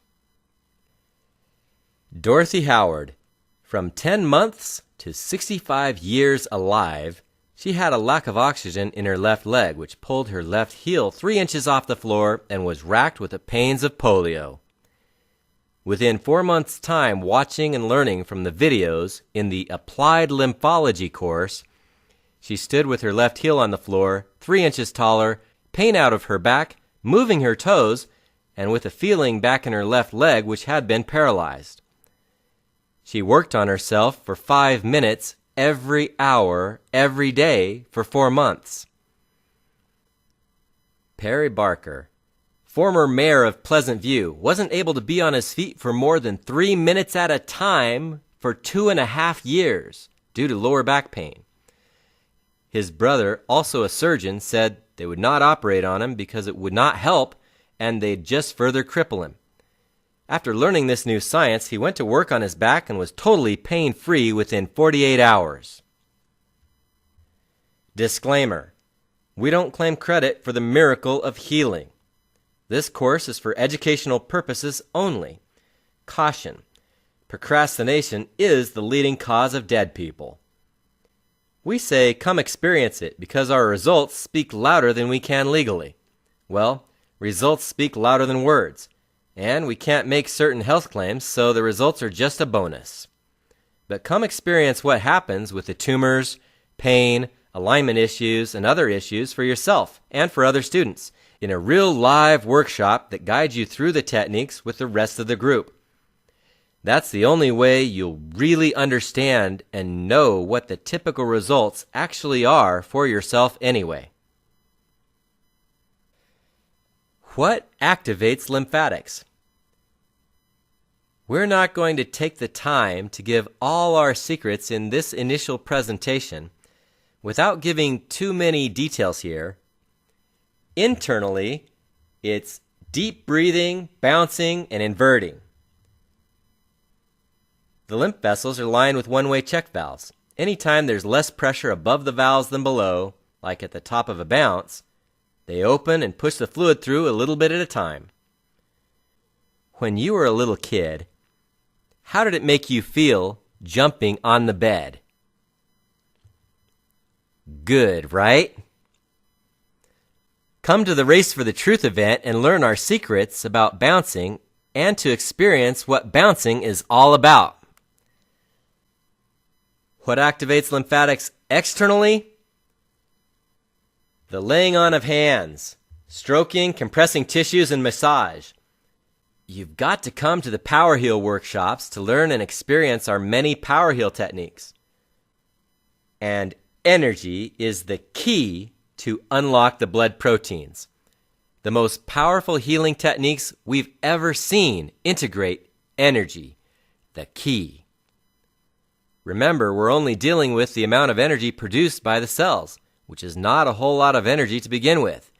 Speaker 1: Dorothy Howard, from 10 months to 65 years alive, she had a lack of oxygen in her left leg, which pulled her left heel 3 inches off the floor and was racked with the pains of polio. Within 4 months' time watching and learning from the videos in the Applied Lymphology course, she stood with her left heel on the floor, 3 inches taller, pain out of her back, moving her toes, and with a feeling back in her left leg which had been paralyzed. She worked on herself for 5 minutes every hour, every day for 4 months. Perry Barker, former mayor of Pleasant View, wasn't able to be on his feet for more than 3 minutes at a time for 2.5 years due to lower back pain. His brother, also a surgeon, said they would not operate on him because it would not help and they'd just further cripple him. After learning this new science, he went to work on his back and was totally pain-free within 48 hours. Disclaimer: we don't claim credit for the miracle of healing. This course is for educational purposes only. Caution: procrastination is the leading cause of dead people. We say come experience it because our results speak louder than we can legally. Well, results speak louder than words. And we can't make certain health claims, so the results are just a bonus. But come experience what happens with the tumors, pain, alignment issues, and other issues for yourself and for other students in a real live workshop that guides you through the techniques with the rest of the group. That's the only way you'll really understand and know what the typical results actually are for yourself anyway. What activates lymphatics? We're not going to take the time to give all our secrets in this initial presentation without giving too many details here. Internally, it's deep breathing, bouncing, and inverting. The lymph vessels are lined with one-way check valves. Anytime there's less pressure above the valves than below, like at the top of a bounce, they open and push the fluid through a little bit at a time. When you were a little kid, how did it make you feel jumping on the bed? Good, right? Come to the Race for the Truth event and learn our secrets about bouncing and to experience what bouncing is all about. What activates lymphatics externally? The laying on of hands, stroking, compressing tissues, and massage. You've got to come to the Power Heal workshops to learn and experience our many Power Heal techniques. And energy is the key to unlock the blood proteins. The most powerful healing techniques we've ever seen integrate energy, the key. Remember, we're only dealing with the amount of energy produced by the cells, which is not a whole lot of energy to begin with.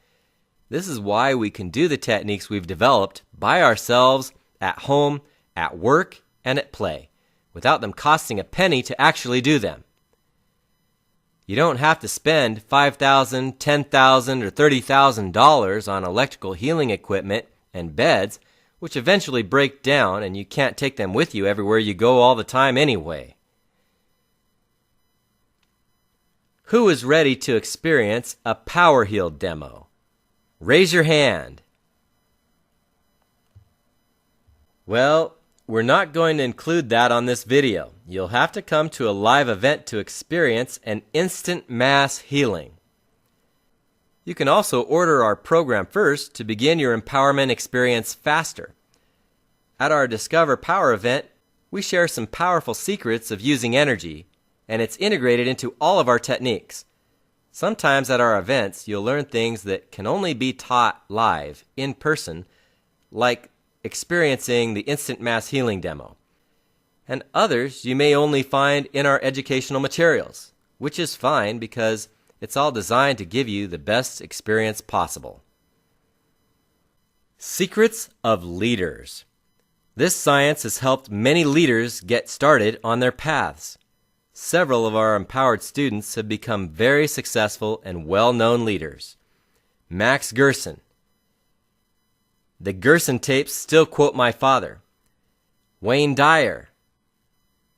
Speaker 1: This is why we can do the techniques we've developed by ourselves, at home, at work, and at play, without them costing a penny to actually do them. You don't have to spend $5,000, $10,000, or $30,000 on electrical healing equipment and beds, which eventually break down and you can't take them with you everywhere you go all the time anyway. Who is ready to experience a Power Heal demo? Raise your hand. Well, we're not going to include that on this video. You'll have to come to a live event to experience an instant mass healing. You can also order our program first to begin your empowerment experience faster. At our Discover Power event, we share some powerful secrets of using energy, and it's integrated into all of our techniques. Sometimes at our events, you'll learn things that can only be taught live, in person, like experiencing the instant mass healing demo. And others you may only find in our educational materials, which is fine because it's all designed to give you the best experience possible. Secrets of leaders. This science has helped many leaders get started on their paths. Several of our empowered students have become very successful and well-known leaders. Max Gerson, The Gerson tapes still quote my father, Wayne Dyer,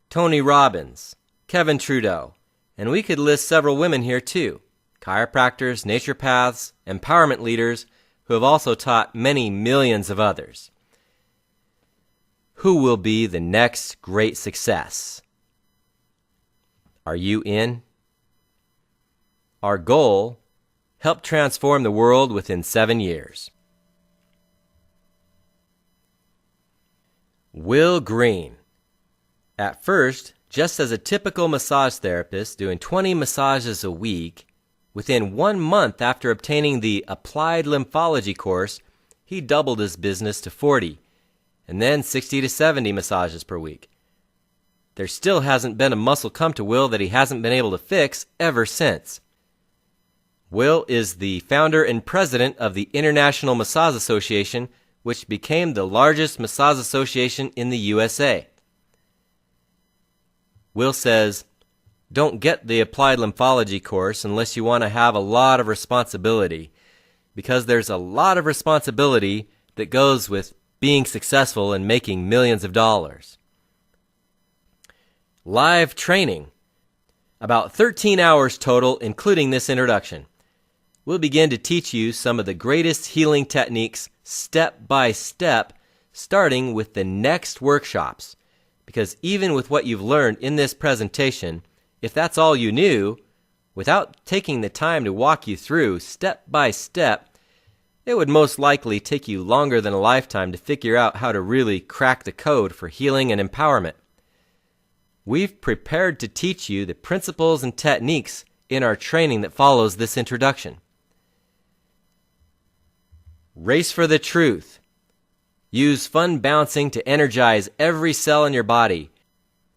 Speaker 1: Tony Robbins, Kevin Trudeau, and we could list several women here too, chiropractors, naturopaths, empowerment leaders who have also taught many millions of others. Who will be the next great success? Are you in? Our goal, help transform the world within 7 years. Will Green. At first, just as a typical massage therapist doing 20 massages a week, within 1 month after obtaining the Applied Lymphology course, he doubled his business to 40, and then 60 to 70 massages per week. There still hasn't been a muscle come to Will that he hasn't been able to fix ever since. Will is the founder and president of the International Massage Association, which became the largest massage association in the USA. Will says, don't get the Applied Lymphology course unless you want to have a lot of responsibility, because there's a lot of responsibility that goes with being successful and making millions of dollars. Live training. About 13 hours total, including this introduction. We'll begin to teach you some of the greatest healing techniques step by step, starting with the next workshops. Because even with what you've learned in this presentation, if that's all you knew, without taking the time to walk you through step by step, it would most likely take you longer than a lifetime to figure out how to really crack the code for healing and empowerment. We've prepared to teach you the principles and techniques in our training that follows this introduction. Race for the truth. Use fun bouncing to energize every cell in your body.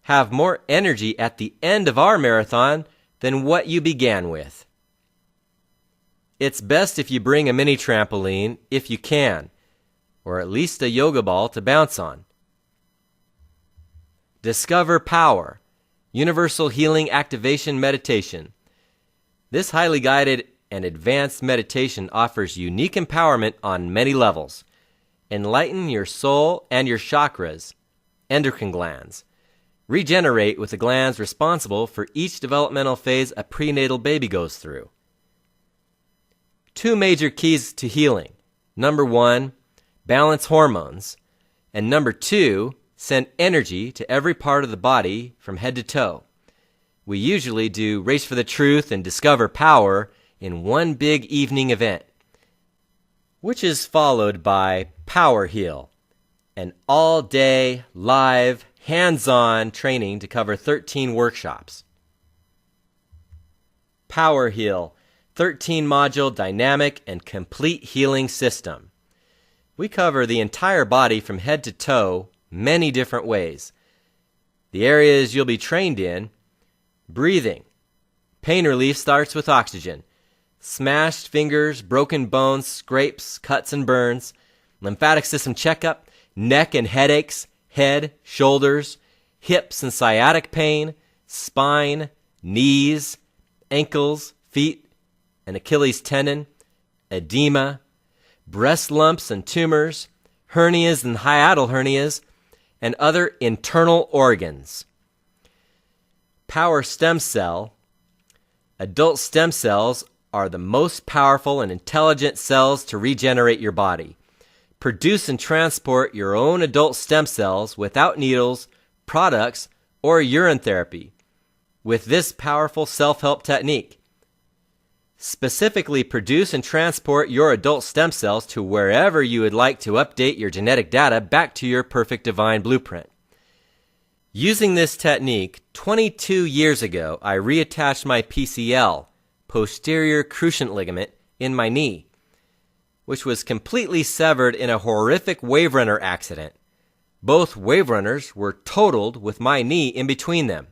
Speaker 1: Have more energy at the end of our marathon than what you began with. It's best if you bring a mini trampoline if you can, or at least a yoga ball to bounce on. Discover Power, Universal Healing Activation Meditation. This highly guided and advanced meditation offers unique empowerment on many levels. Enlighten your soul and your chakras, endocrine glands. Regenerate with the glands responsible for each developmental phase a prenatal baby goes through. 2 major keys to healing. Number 1, balance hormones. And number 2, send energy to every part of the body from head to toe. We usually do Race for the Truth and Discover Power in one big evening event, which is followed by Power Heal, an all-day, live, hands-on training to cover 13 workshops. Power Heal, 13-module dynamic and complete healing system. We cover the entire body from head to toe many different ways. The areas you'll be trained in: breathing. Pain relief starts with oxygen. Smashed fingers, broken bones, scrapes, cuts and burns. Lymphatic system checkup, neck and headaches, head, shoulders, hips and sciatic pain, spine, knees, ankles, feet, and Achilles tendon, edema, breast lumps and tumors, hernias and hiatal hernias, and other internal organs. Power stem cell. Adult stem cells are the most powerful and intelligent cells to regenerate your body. Produce and transport your own adult stem cells without needles, products, or urine therapy with this powerful self-help technique. Specifically produce and transport your adult stem cells to wherever you would like to update your genetic data back to your perfect divine blueprint. Using this technique, 22 years ago, I reattached my PCL, posterior cruciate ligament, in my knee, which was completely severed in a horrific wave runner accident. Both wave runners were totaled with my knee in between them.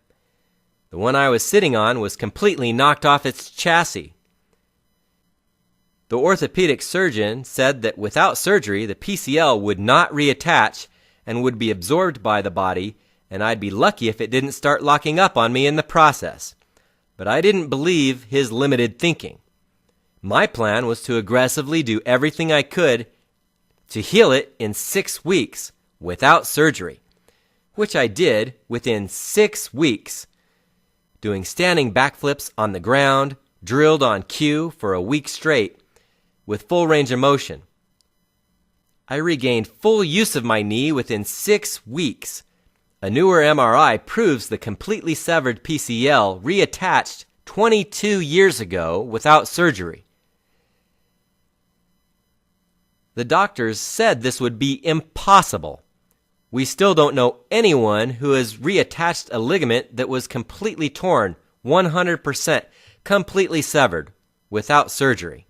Speaker 1: The one I was sitting on was completely knocked off its chassis. The orthopedic surgeon said that without surgery, the PCL would not reattach and would be absorbed by the body, and I'd be lucky if it didn't start locking up on me in the process. But I didn't believe his limited thinking. My plan was to aggressively do everything I could to heal it in 6 weeks without surgery, which I did within 6 weeks, doing standing backflips on the ground, drilled on cue for a week straight, with full range of motion. I regained full use of my knee within 6 weeks. A newer MRI proves the completely severed PCL reattached 22 years ago without surgery. The doctors said this would be impossible. We still don't know anyone who has reattached a ligament that was completely torn, 100%, completely severed, without surgery.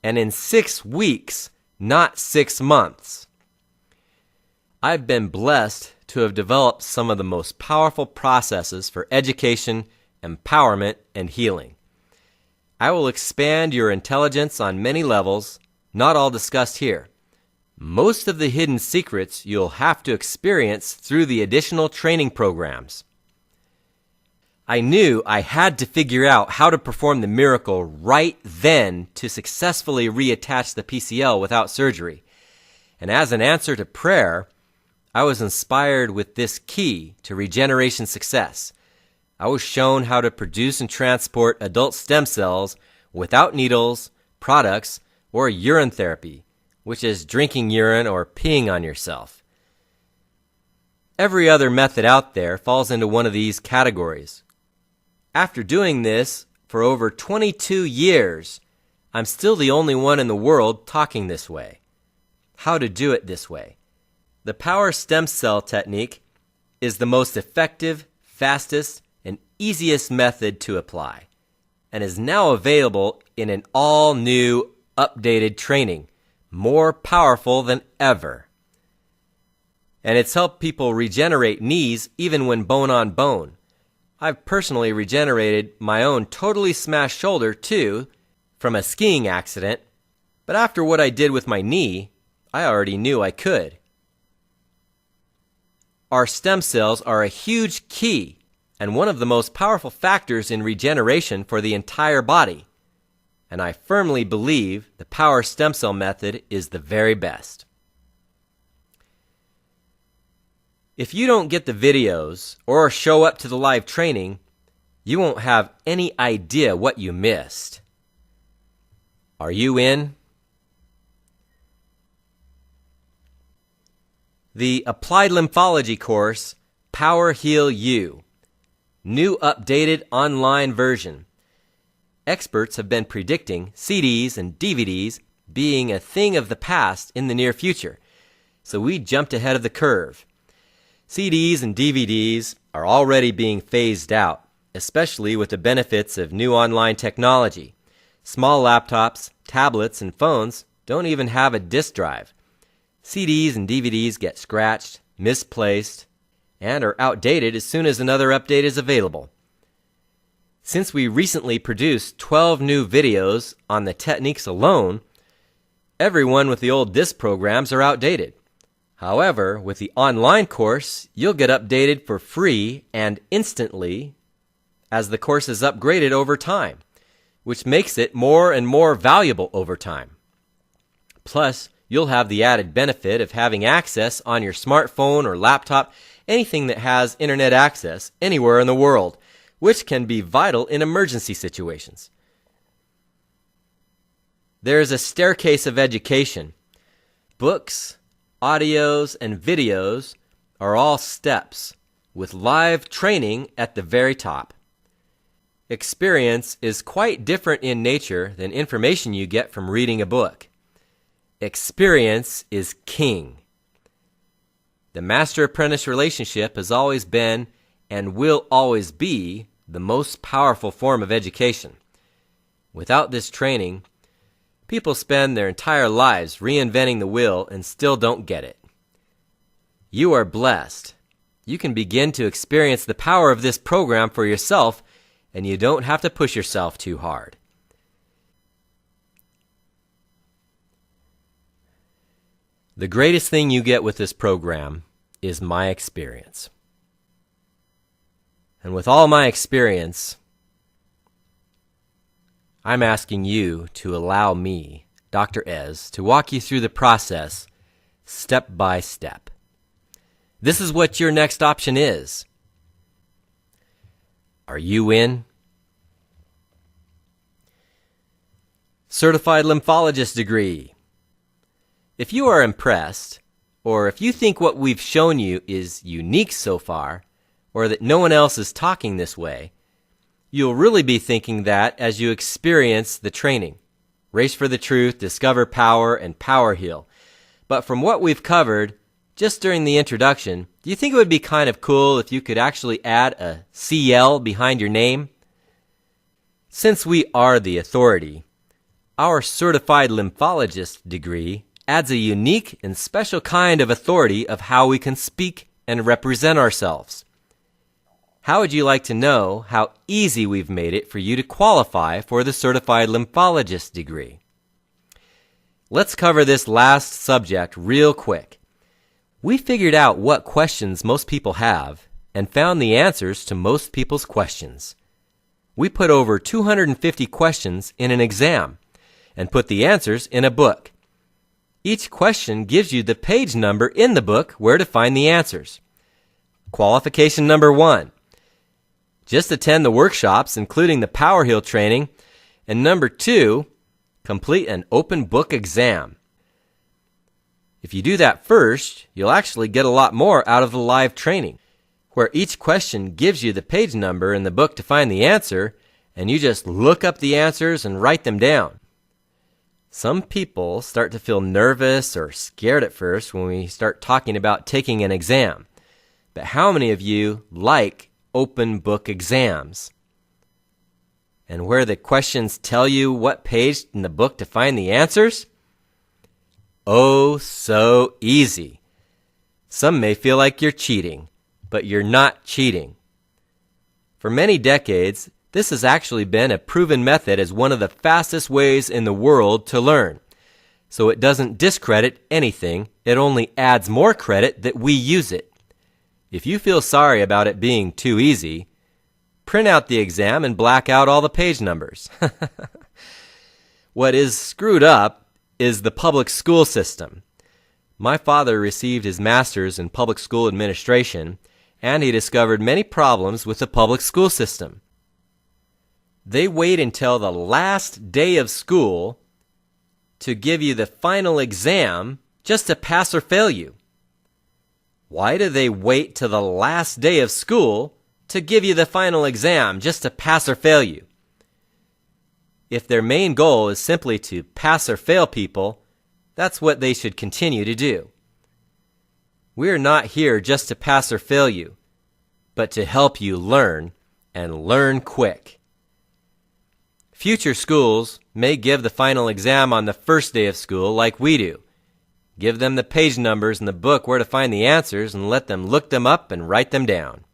Speaker 1: And in 6 weeks, not 6 months. I've been blessed to have developed some of the most powerful processes for education, empowerment, and healing. I will expand your intelligence on many levels, not all discussed here. Most of the hidden secrets you'll have to experience through the additional training programs. I knew I had to figure out how to perform the miracle right then to successfully reattach the PCL without surgery. And as an answer to prayer, I was inspired with this key to regeneration success. I was shown how to produce and transport adult stem cells without needles, products, or urine therapy, which is drinking urine or peeing on yourself. Every other method out there falls into one of these categories. After doing this for over 22 years, I'm still the only one in the world talking this way. How to do it this way. The power stem cell technique is the most effective, fastest, and easiest method to apply, and is now available in an all-new, updated training, more powerful than ever. And it's helped people regenerate knees even when bone on bone. I've personally regenerated my own totally smashed shoulder too from a skiing accident, but after what I did with my knee, I already knew I could. Our stem cells are a huge key and one of the most powerful factors in regeneration for the entire body. And I firmly believe the power stem cell method is the very best. If you don't get the videos or show up to the live training, you won't have any idea what you missed. Are you in? The Applied Lymphology course, Power Heal You. New updated online version. Experts have been predicting CDs and DVDs being a thing of the past in the near future, so we jumped ahead of the curve. CDs and DVDs are already being phased out, especially with the benefits of new online technology. Small laptops, tablets, and phones don't even have a disk drive. CDs and DVDs get scratched, misplaced, and are outdated as soon as another update is available. Since we recently produced 12 new videos on the techniques alone, everyone with the old disc programs are outdated. However, with the online course, you'll get updated for free and instantly as the course is upgraded over time, which makes it more and more valuable over time. Plus, you'll have the added benefit of having access on your smartphone or laptop, anything that has internet access anywhere in the world, which can be vital in emergency situations. There is a staircase of education. Books, audios, and videos are all steps, with live training at the very top. Experience is quite different in nature than information you get from reading a book. Experience is king. The master-apprentice relationship has always been and will always be the most powerful form of education. Without this training, people spend their entire lives reinventing the wheel and still don't get it. You are blessed. You can begin to experience the power of this program for yourself, and you don't have to push yourself too hard. The greatest thing you get with this program is my experience. And with all my experience, I'm asking you to allow me, Dr. Ez, to walk you through the process step by step. This is what your next option is. Are you in? Certified Lymphologist degree. If you are impressed, or if you think what we've shown you is unique so far, or that no one else is talking this way, you'll really be thinking that as you experience the training. Race for the Truth, Discover Power, and Power Heal. But from what we've covered, just during the introduction, do you think it would be kind of cool if you could actually add a CL behind your name? Since we are the authority, our Certified Lymphologist degree adds a unique and special kind of authority of how we can speak and represent ourselves. How would you like to know how easy we've made it for you to qualify for the Certified Lymphologist degree? Let's cover this last subject real quick. We figured out what questions most people have and found the answers to most people's questions. We put over 250 questions in an exam and put the answers in a book. Each question gives you the page number in the book where to find the answers. Qualification number 1. Just attend the workshops, including the Power Heal training. And number 2, complete an open book exam. If you do that first, you'll actually get a lot more out of the live training, where each question gives you the page number in the book to find the answer, and you just look up the answers and write them down. Some people start to feel nervous or scared at first when we start talking about taking an exam. But how many of you like open book exams? And where the questions tell you what page in the book to find the answers? Oh, so easy. Some may feel like you're cheating, but you're not cheating. For many decades, this has actually been a proven method as one of the fastest ways in the world to learn. So it doesn't discredit anything, it only adds more credit that we use it. If you feel sorry about it being too easy, print out the exam and black out all the page numbers. What is screwed up is the public school system. My father received his master's in public school administration, and he discovered many problems with the public school system. They wait until the last day of school to give you the final exam just to pass or fail you. Why do they wait till the last day of school to give you the final exam just to pass or fail you? If their main goal is simply to pass or fail people, that's what they should continue to do. We're not here just to pass or fail you, but to help you learn, and learn quick. Future schools may give the final exam on the first day of school like we do. Give them the page numbers in the book where to find the answers and let them look them up and write them down.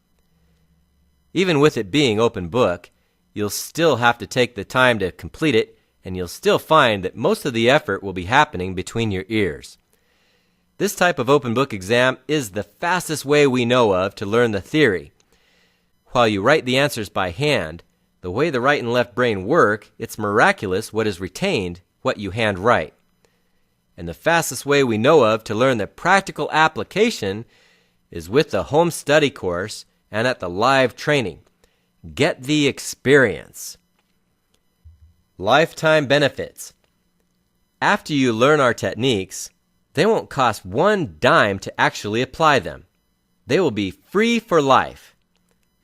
Speaker 1: Even with it being open book, you'll still have to take the time to complete it, and you'll still find that most of the effort will be happening between your ears. This type of open book exam is the fastest way we know of to learn the theory. While you write the answers by hand, the way the right and left brain work, it's miraculous what is retained, what you hand write. And the fastest way we know of to learn the practical application is with the home study course and at the live training. Get the experience. Lifetime benefits. After you learn our techniques, they won't cost one dime to actually apply them. They will be free for life.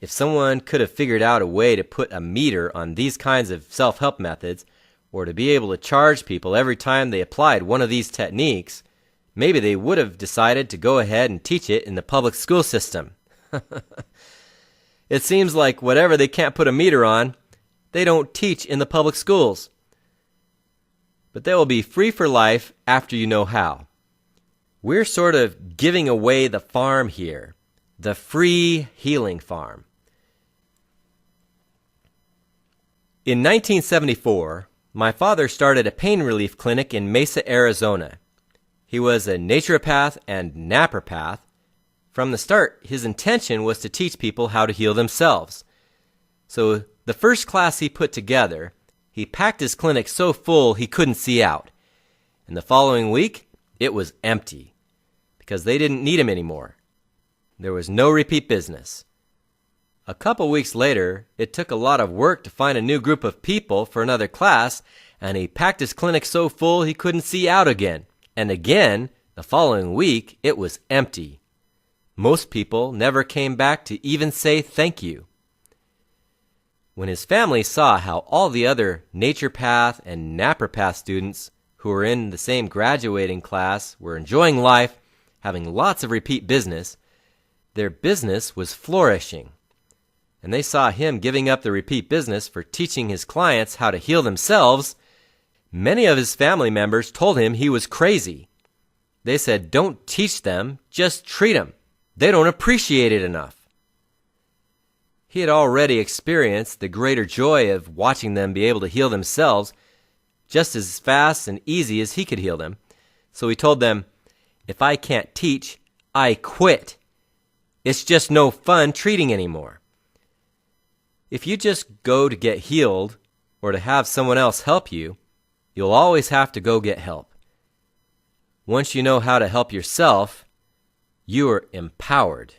Speaker 1: If someone could have figured out a way to put a meter on these kinds of self-help methods, or to be able to charge people every time they applied one of these techniques, maybe they would have decided to go ahead and teach it in the public school system. It seems like whatever they can't put a meter on, they don't teach in the public schools. But they will be free for life after you know how. We're sort of giving away the farm here, the free healing farm. In 1974, my father started a pain relief clinic in Mesa, Arizona. He was a naturopath and napropath. From the start, his intention was to teach people how to heal themselves. So the first class he put together, he packed his clinic so full he couldn't see out. And the following week, it was empty because they didn't need him anymore. There was no repeat business. A couple weeks later, it took a lot of work to find a new group of people for another class, and he packed his clinic so full he couldn't see out again. And again, the following week, it was empty. Most people never came back to even say thank you. When his family saw how all the other naturopath and napropath students who were in the same graduating class were enjoying life, having lots of repeat business, their business was flourishing. And they saw him giving up the repeat business for teaching his clients how to heal themselves. Many of his family members told him he was crazy. They said, "Don't teach them, just treat them. They don't appreciate it enough." He had already experienced the greater joy of watching them be able to heal themselves just as fast and easy as he could heal them. So he told them, "If I can't teach, I quit. It's just no fun treating anymore." If you just go to get healed or to have someone else help you, you'll always have to go get help. Once you know how to help yourself, you are empowered.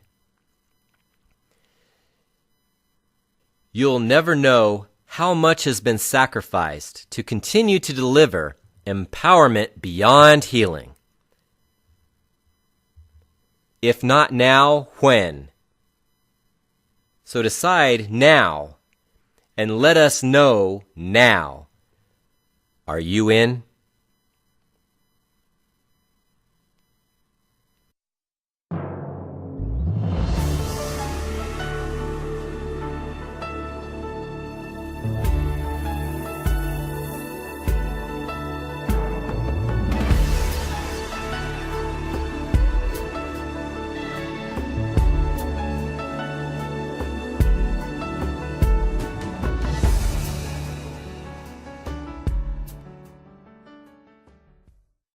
Speaker 1: You'll never know how much has been sacrificed to continue to deliver empowerment beyond healing. If not now, when? So decide now and let us know now. Are you in?